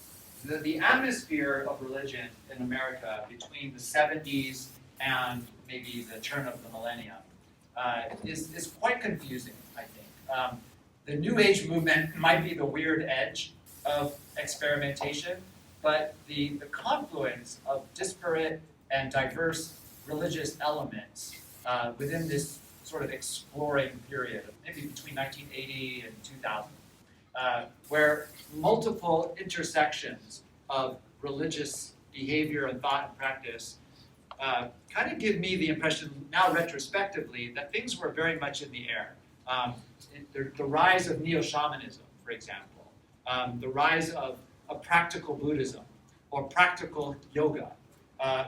the atmosphere of religion in America between the 70s and maybe the turn of the millennium is quite confusing, I think. The New Age movement might be the weird edge of experimentation, but the confluence of disparate and diverse religious elements within this sort of exploring period, maybe between 1980 and 2000, where multiple intersections of religious behavior and thought and practice kind of give me the impression, now retrospectively, that things were very much in the air. The rise of neo-shamanism, for example, the rise of practical Buddhism, or practical yoga,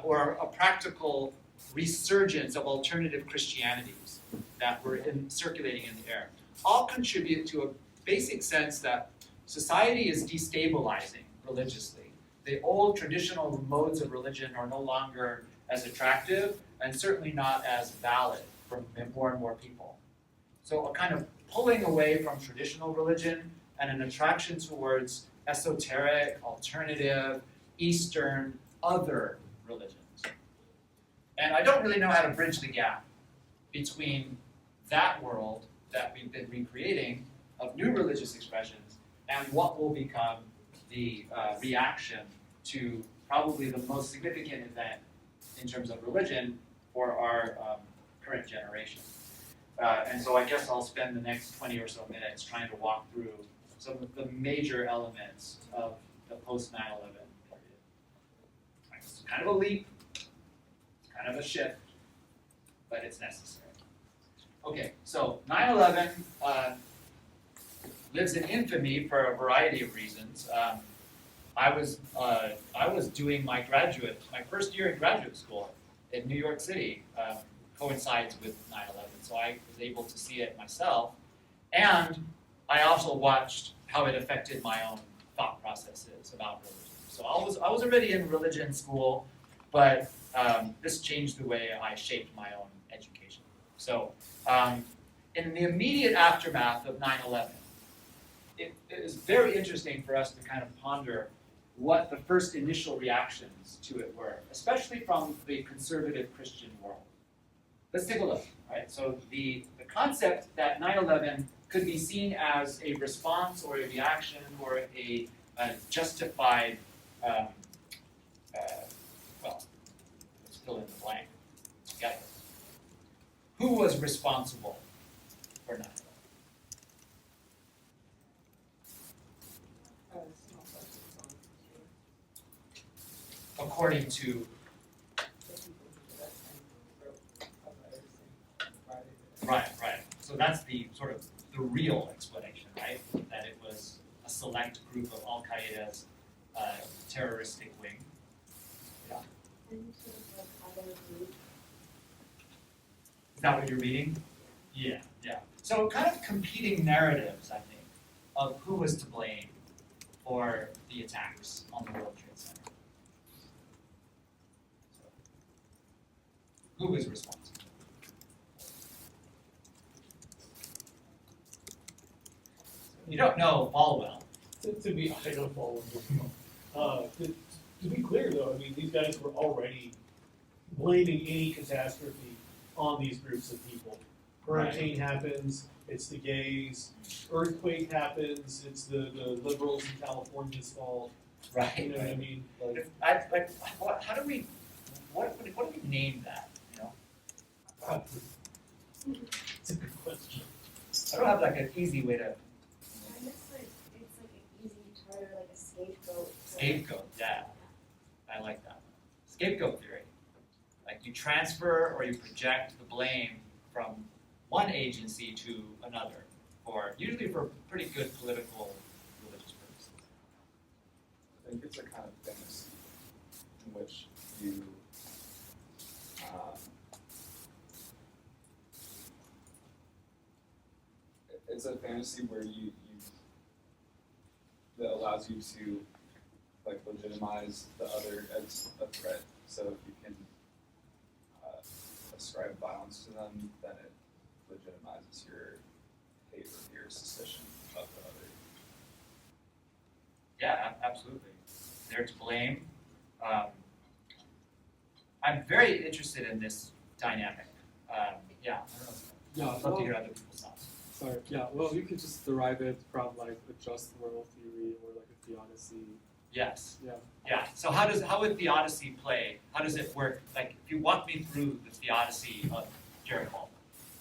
or a practical resurgence of alternative Christianities that were circulating in the air, all contribute to a basic sense that society is destabilizing religiously. The old traditional modes of religion are no longer as attractive and certainly not as valid for more and more people. So a kind of pulling away from traditional religion and an attraction towards esoteric, alternative, Eastern, other religions. And I don't really know how to bridge the gap between that world that we've been recreating of new religious expressions and what will become the reaction to probably the most significant event in terms of religion for our current generation. And so I guess I'll spend the next 20 or so minutes trying to walk through some of the major elements of the post-9/11 period. It's kind of a leap, it's kind of a shift, but it's necessary. Okay, so 9/11 lives in infamy for a variety of reasons. I was doing my first year in graduate school in New York City, coincides with 9/11, so I was able to see it myself, and I also watched how it affected my own thought processes about religion. So I was already in religion school, but this changed the way I shaped my own education. So in the immediate aftermath of 9/11, it is very interesting for us to kind of ponder what the first initial reactions to it were, especially from the conservative Christian world. Let's take a look. Right? So the concept that 9/11 could be seen as a response or a reaction or a justified, well, let's fill in the blank together. Who was responsible for 9/11? According to right. So that's the sort of the real explanation, right? That it was a select group of Al Qaeda's terroristic wing. Yeah. Is that what you're reading? Yeah. So kind of competing narratives, I think, of who was to blame for the attacks on the World Trade Center. So, who was responsible? You don't know Falwell. I don't follow to be clear though, I mean, these guys were already blaming any catastrophe on these groups of people. Hurricane happens, it's the gays. Earthquake happens, it's the liberals in California's fault. Right. You know what I mean? Like, How do we, what do we name that, you know? it's a good question. I don't have like an easy way to, I guess like it's like an easy target, like a scapegoat. scapegoat, yeah. I like that. Scapegoat theory. Like you transfer or you project the blame from one agency to another for usually for pretty good political, religious purposes. I think it's a kind of fantasy in which you it's a fantasy where you that allows you to like legitimize the other as a threat. So if you can ascribe violence to them, then it legitimizes your hate or your suspicion of the other. Yeah, absolutely. They're to blame. I'm very interested in this dynamic. Yeah, I don't know. Yeah, I'd love to well, hear other people's thoughts. sorry. Yeah, well, you could just derive it from like a just world theory or like a theodicy. Yes. Yeah. Yeah. So how would theodicy play? How does it work? Like, if you walk me through the theodicy of Jared Hall.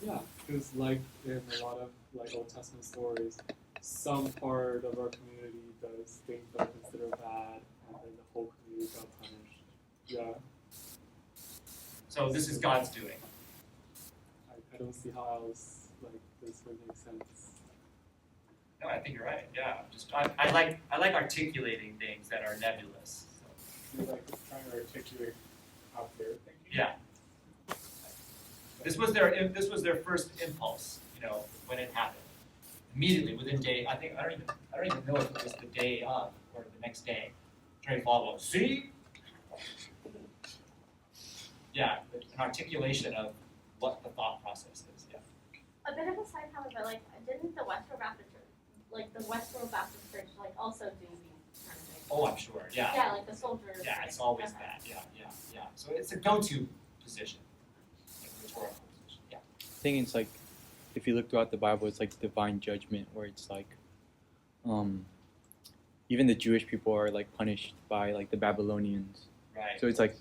Yeah, because like in a lot of like Old Testament stories, some part of our community does things that are considered bad, and then the whole community got punished. Yeah, So this is God's doing. I don't see how else like this would make sense. No, I think you're right. Yeah. I like articulating things that are nebulous. So, You're like trying to articulate how they're thinking. yeah. This was their first impulse, when it happened. Immediately within day, I don't even know if it was the day of or the next day. Trey Falwell, see? Yeah, an articulation of what the thought process is. Yeah. A bit of a side comment, but like, didn't the Westboro Baptist Church, like the Westboro Baptist Church, like also do these kind of things? Oh, I'm sure. Yeah. Yeah, like the soldiers. Yeah, like, it's always okay. that. Yeah. So it's a go-to position, like rhetorical position. Yeah. I think it's like, if you look throughout the Bible, it's like divine judgment, where it's like, even the Jewish people are like punished by like the Babylonians. Right. So it's like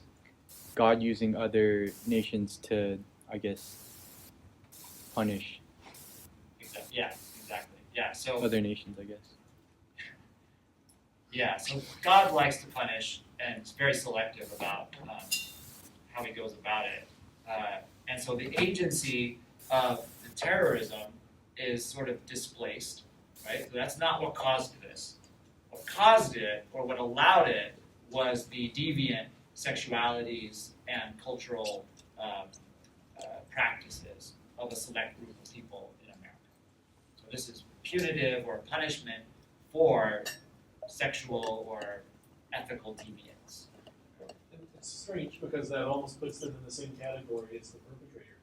God using other nations to, I guess, punish Exactly. Yeah. Exactly. Yeah. So. other nations, I guess. Yeah, so God likes to punish, and is very selective about how he goes about it. And so the agency of the terrorism is sort of displaced, right? So that's not what caused this. What caused it, or what allowed it, was the deviant sexualities and cultural practices of a select group of people in America. So this is punitive or punishment for sexual or ethical deviance. It's strange because that almost puts them in the same category as the perpetrators.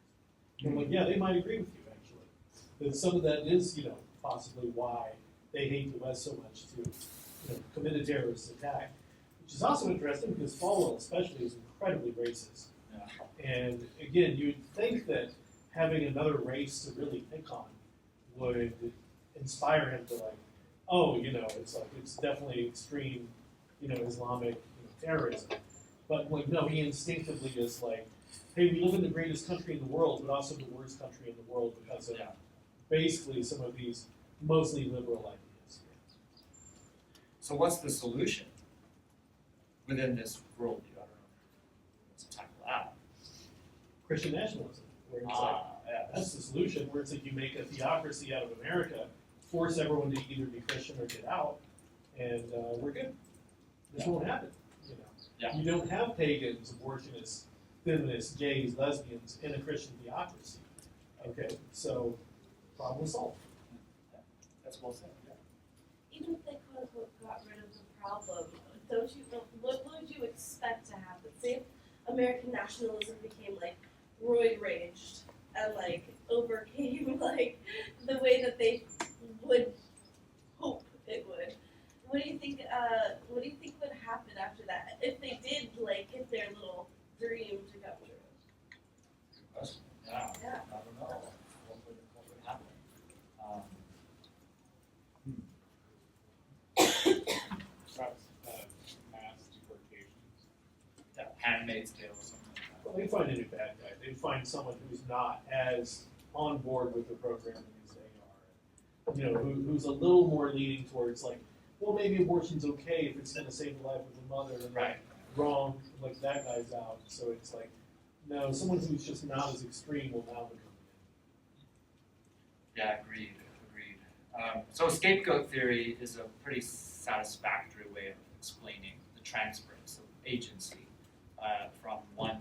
And like, yeah, they might agree with you actually. That some of that is, possibly why they hate the West so much to, commit a terrorist attack. Which is also interesting because Falwell especially is incredibly racist. Yeah. And again, you'd think that having another race to really pick on would inspire him to like, oh, it's definitely extreme, Islamic terrorism. But like, no, he instinctively is like, hey, we live in the greatest country in the world, but also the worst country in the world because of basically some of these mostly liberal ideas. So what's the solution within this worldview? I don't know. Let's tackle that. Christian nationalism, where it's Yeah. that's the solution, where it's like you make a theocracy out of America, force everyone to either be Christian or get out, and we're good. This won't happen. Yeah. You don't have pagans, abortionists, feminists, gays, lesbians in a Christian theocracy. Okay, so problem solved. That's well said. Yeah. Even if they quote unquote got rid of the problem, what would you expect to happen? Say if American nationalism became like roid raged and like overcame like the way that they would hope it would. What do you think would happen after that? If they did like get their little dream to come true? Good question. Yeah. Yeah. I don't know. What would happen? Perhaps mass deportations. Yeah, Handmaid's Tale or something like that. Well, they'd find a new bad guy. They'd find someone who's not as on board with the programming as they are. Who's a little more leaning towards like, well, maybe abortion's okay if it's going to save the life of the mother, and Right. wrong, like that guy's out. So it's like, no, someone who's just not as extreme will now become. Yeah, agreed. So scapegoat theory is a pretty satisfactory way of explaining the transference of agency from one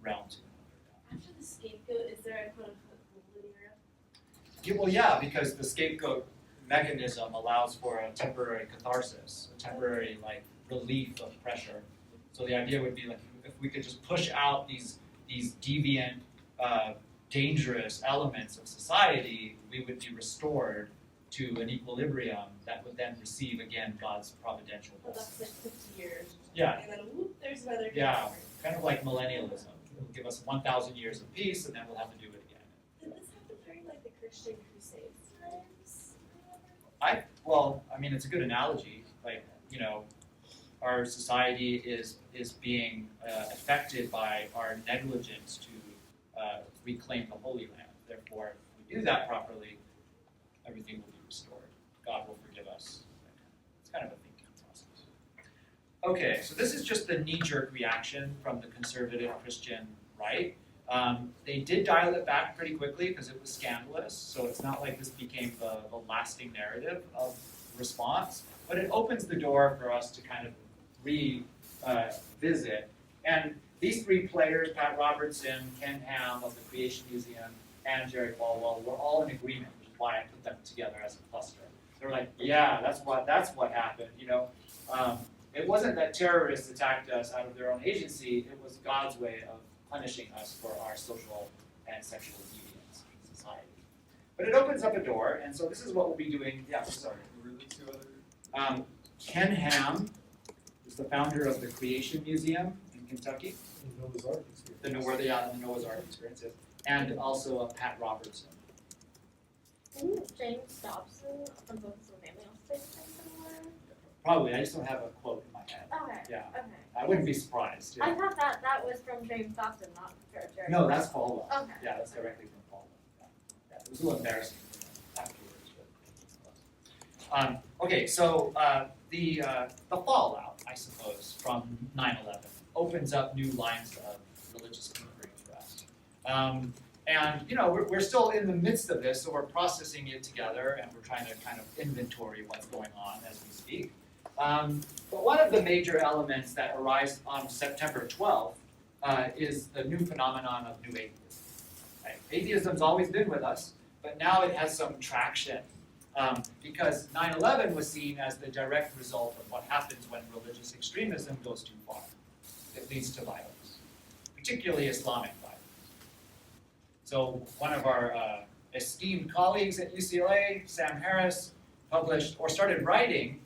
realm to another. After the scapegoat, is there a quote unquote linear? Yeah, because the scapegoat mechanism allows for a temporary catharsis, a temporary like relief of pressure. So the idea would be like if we could just push out these deviant, dangerous elements of society, we would be restored to an equilibrium that would then receive again God's providential Oh, blessing. that's like 50 years. Yeah. And then whoop, there's another. Yeah. catastrophe. Kind of like millennialism. It'll give us 1,000 years of peace, and then we'll have to do it again. Did this happen during like the Christian Crusades times? Well, I mean, it's a good analogy. Like, you know, our society is being affected by our negligence to reclaim the Holy Land. Therefore, if we do that properly, everything will be restored. God will forgive us. It's kind of a thinking process. Okay, so this is just the knee-jerk reaction from the conservative Christian right. They did dial it back pretty quickly because it was scandalous, so it's not like this became the lasting narrative of response, but it opens the door for us to kind of revisit. And these three players, Pat Robertson, Ken Ham of the Creation Museum, and Jerry Falwell, were all in agreement, which is why I put them together as a cluster. They're like, yeah, that's what happened, you know. It wasn't that terrorists attacked us out of their own agency, it was God's way of punishing us for our social and sexual deviance in society. But it opens up a door, and so this is what we'll be doing. Yeah, sorry. Who were the two other? Ken Ham is the founder of the Creation Museum in Kentucky, And Noah's Ark experience. the Noah's Ark experience is, and also Pat Robertson. Didn't James Dobson from Focus on Family also say something similar? Probably, I just don't have a quote in my head. Okay. Yeah, Okay. I wouldn't be surprised. I Yeah. thought that was from James Dobson, not Jerry. No, that's Falwell. Okay. Yeah, that's directly from Falwell. Yeah, it was a little embarrassing afterwards. But, okay, so the fallout, I suppose, from 9/11 opens up new lines of religious inquiry for us. And you know, we're still in the midst of this, so we're processing it together, and we're trying to kind of inventory what's going on as we speak. But one of the major elements that arise on September 12th is the new phenomenon of new atheism. Right? Atheism's always been with us, but now it has some traction because 9/11 was seen as the direct result of what happens when religious extremism goes too far. It leads to violence, particularly Islamic violence. So one of our esteemed colleagues at UCLA, Sam Harris, published or started writing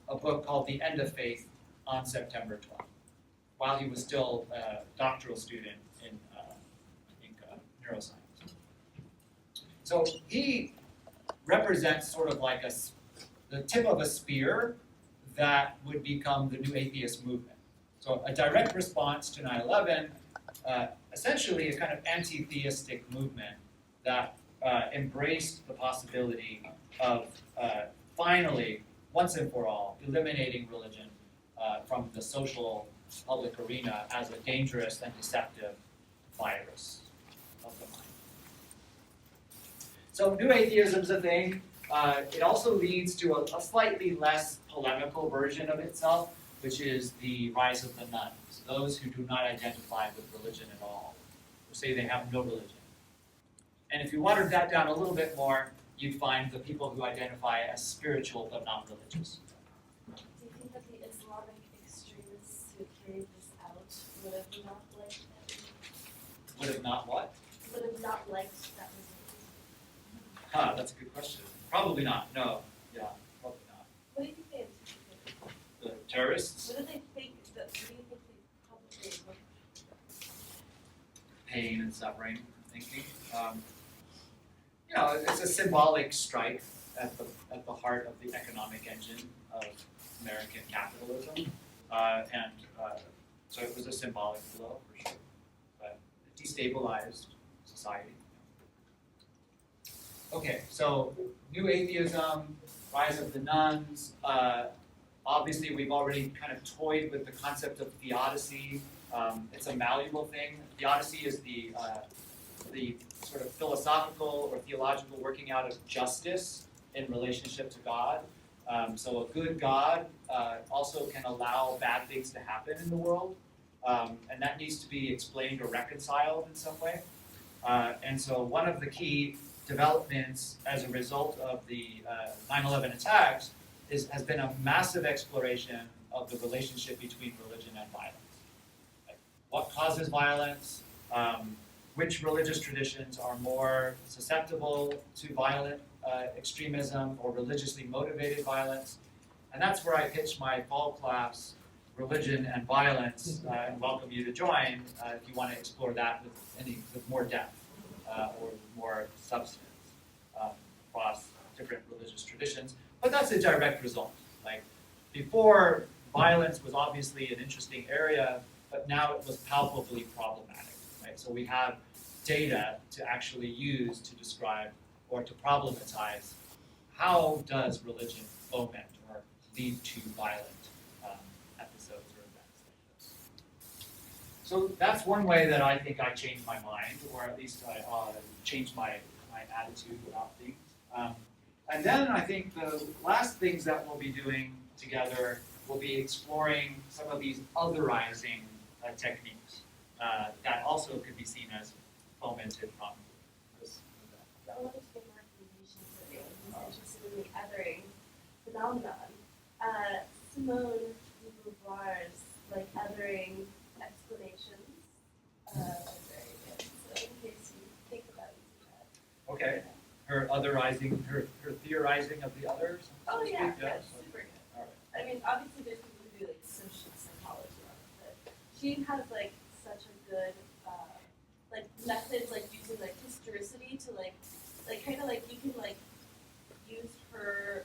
a book called The End of Faith on September 12th, while he was still a doctoral student in neuroscience. So he represents sort of like the tip of a spear that would become the new atheist movement. So a direct response to 9/11, essentially a kind of anti-theistic movement that embraced the possibility of finally, once and for all, eliminating religion from the social public arena as a dangerous and deceptive virus of the mind. So new atheism is a thing. It also leads to a slightly less polemical version of itself, which is the rise of the nuns, those who do not identify with religion at all, who say they have no religion. And if you watered that down a little bit more, you'd find the people who identify as spiritual but not religious. Do you think that the Islamic extremists who carried this out would have not liked that? Would have not what? Would have not liked that result? That's a good question. Probably not, no. Yeah, probably not. What do you think they anticipated? The terrorists, What do they think that? What do you think they publicly looked? pain and suffering, I'm thinking. You know, it's a symbolic strike at the heart of the economic engine of American capitalism, so it was a symbolic blow for sure, but it destabilized society. Okay, so new atheism, rise of the nuns. Obviously, we've already kind of toyed with the concept of theodicy. It's a malleable thing. Theodicy is the the sort of philosophical or theological working out of justice in relationship to God. So a good God also can allow bad things to happen in the world, and that needs to be explained or reconciled in some way. And so one of the key developments as a result of the 9/11 attacks has been a massive exploration of the relationship between religion and violence. Like, what causes violence? Which religious traditions are more susceptible to violent extremism or religiously motivated violence? And that's where I pitch my fall class, Religion and Violence, and welcome you to join if you want to explore that with more depth or more substance across different religious traditions. But that's a direct result. Like, before, violence was obviously an interesting area, but now it was palpably problematic. Right? So we have data to actually use to describe or to problematize how does religion foment or lead to violent episodes or events like this. So that's one way that I think I changed my mind, or at least I changed my attitude about things. And then I think the last things that we'll be doing together will be exploring some of these otherizing techniques that also could be seen as fomented from this event. I wanted to give a recommendation for anyone who's interested in the othering phenomenon. Simone de Beauvoir's othering explanations are very good. So in case you think about using that. Okay. Her otherizing, her theorizing of the others. Oh yeah, Yeah. super good. All right. I mean, obviously there's people who do social psychology on it, but she has such a good methods using historicity to kind of you can use her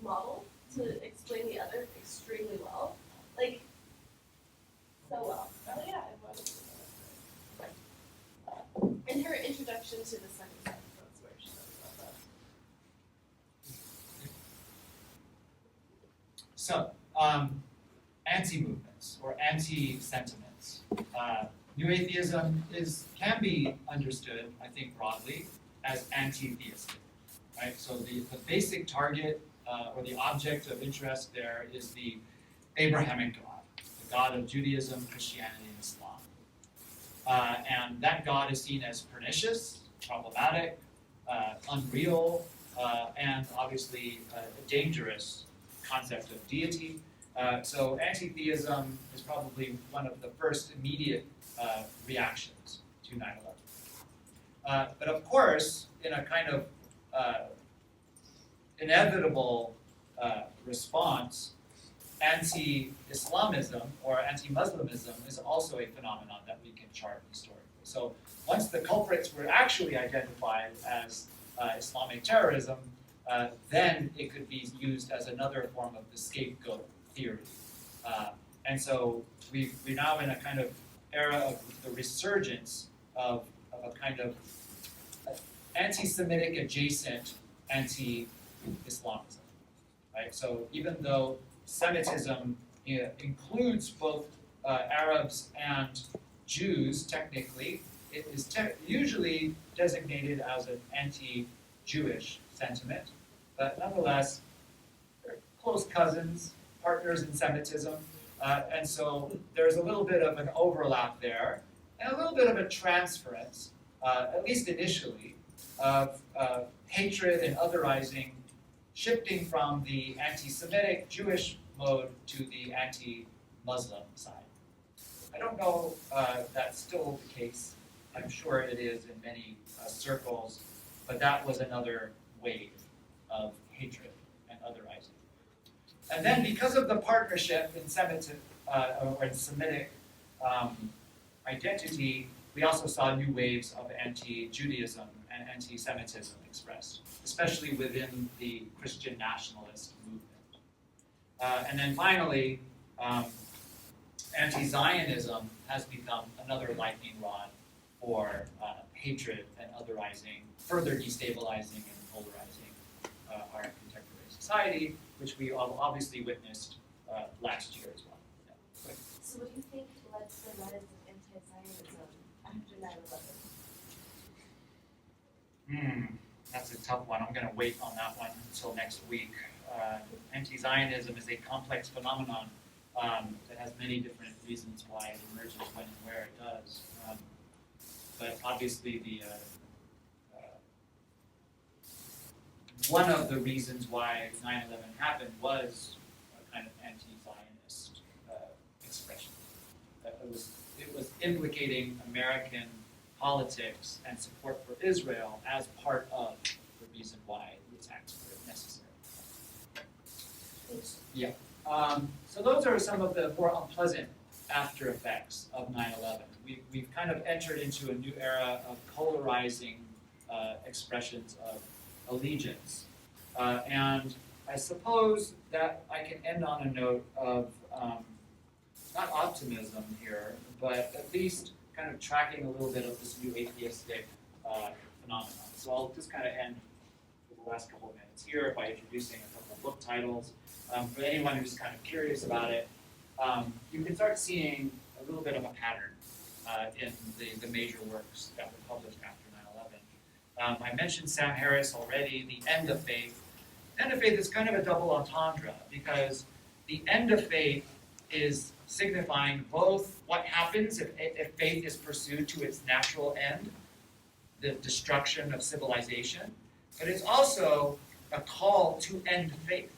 model to explain the other extremely well, so well. Oh yeah, I wanted to know that. In her introduction to the second sex, that's where she talks about that. So, anti-movements or anti-sentiments. New atheism can be understood, I think, broadly as anti-theistic. Right? So the basic target or the object of interest there is the Abrahamic God, the God of Judaism, Christianity, and Islam. And that God is seen as pernicious, problematic, unreal, and obviously a dangerous concept of deity. So anti-theism is probably one of the first immediate reactions to 9/11. But of course, in a kind of inevitable response, anti-Islamism or anti-Muslimism is also a phenomenon that we can chart historically. So once the culprits were actually identified as Islamic terrorism, then it could be used as another form of the scapegoat theory. And so we're now in a kind of era of the resurgence of a kind of anti-Semitic adjacent anti-Islamism. Right? So even though Semitism includes both Arabs and Jews, technically, it is usually designated as an anti-Jewish sentiment, but nonetheless, they're close cousins, partners in Semitism, and so there's a little bit of an overlap there, and a little bit of a transference, at least initially, of hatred and otherizing, shifting from the anti-Semitic Jewish mode to the anti-Muslim side. I don't know that's still the case. I'm sure it is in many circles, but that was another wave of hatred and otherizing. And then because of the partnership in Semitic identity, we also saw new waves of anti-Judaism and anti-Semitism expressed, especially within the Christian nationalist movement. And then finally, anti-Zionism has become another lightning rod for hatred and otherizing, further destabilizing and polarizing our contemporary society, which we obviously witnessed last year as well. Yeah. So what do you think led to the rise of anti-Zionism after 9/11? That's a tough one. I'm going to wait on that one until next week. Anti-Zionism is a complex phenomenon that has many different reasons why it emerges when and where it does. But obviously, one of the reasons why 9/11 happened was a kind of anti-Zionist expression. It was implicating American politics and support for Israel as part of the reason why the attacks were necessary. Yeah. So those are some of the more unpleasant after effects of 9/11. We've kind of entered into a new era of polarizing expressions of allegiance. And I suppose that I can end on a note of not optimism here, but at least kind of tracking a little bit of this new atheistic phenomenon. So I'll just kind of end for the last couple of minutes here by introducing a couple of book titles. For anyone who's kind of curious about it, you can start seeing a little bit of a pattern in the major works that were published after 9/11. I mentioned Sam Harris already, The End of Faith. The End of Faith is kind of a double entendre because the end of faith is signifying both what happens if faith is pursued to its natural end, the destruction of civilization, but it's also a call to end faith.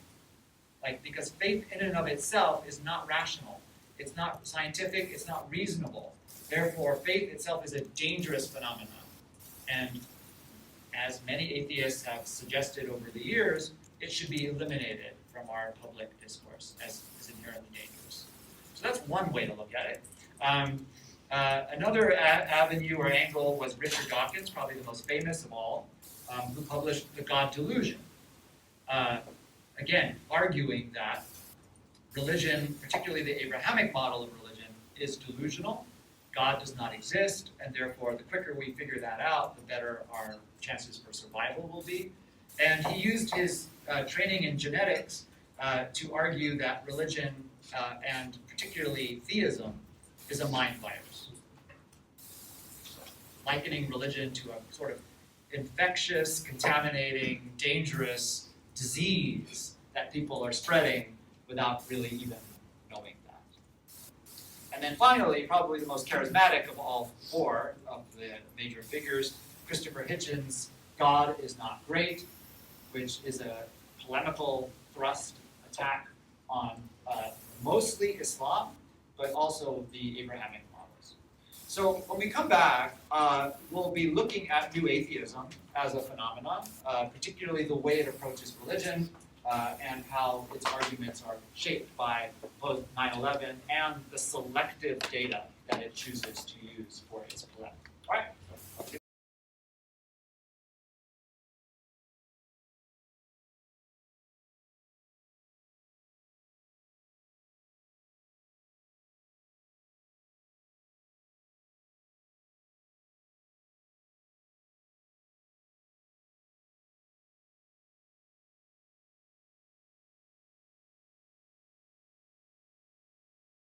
Because faith in and of itself is not rational, it's not scientific, it's not reasonable. Therefore, faith itself is a dangerous phenomenon. And as many atheists have suggested over the years, it should be eliminated from our public discourse as inherently dangerous. So that's one way to look at it. Another avenue or angle was Richard Dawkins, probably the most famous of all, who published The God Delusion. Again, arguing that religion, particularly the Abrahamic model of religion, is delusional. God does not exist, and therefore the quicker we figure that out, the better our chances for survival will be. And he used his training in genetics to argue that religion, and particularly theism, is a mind virus. Likening religion to a sort of infectious, contaminating, dangerous disease that people are spreading without really even knowing that. And then finally, probably the most charismatic of all four of the major figures, Christopher Hitchens' God is Not Great, which is a polemical thrust attack on mostly Islam, but also the Abrahamic models. So when we come back, we'll be looking at New Atheism as a phenomenon, particularly the way it approaches religion, and how its arguments are shaped by both 9/11 and the selective data that it chooses to use for its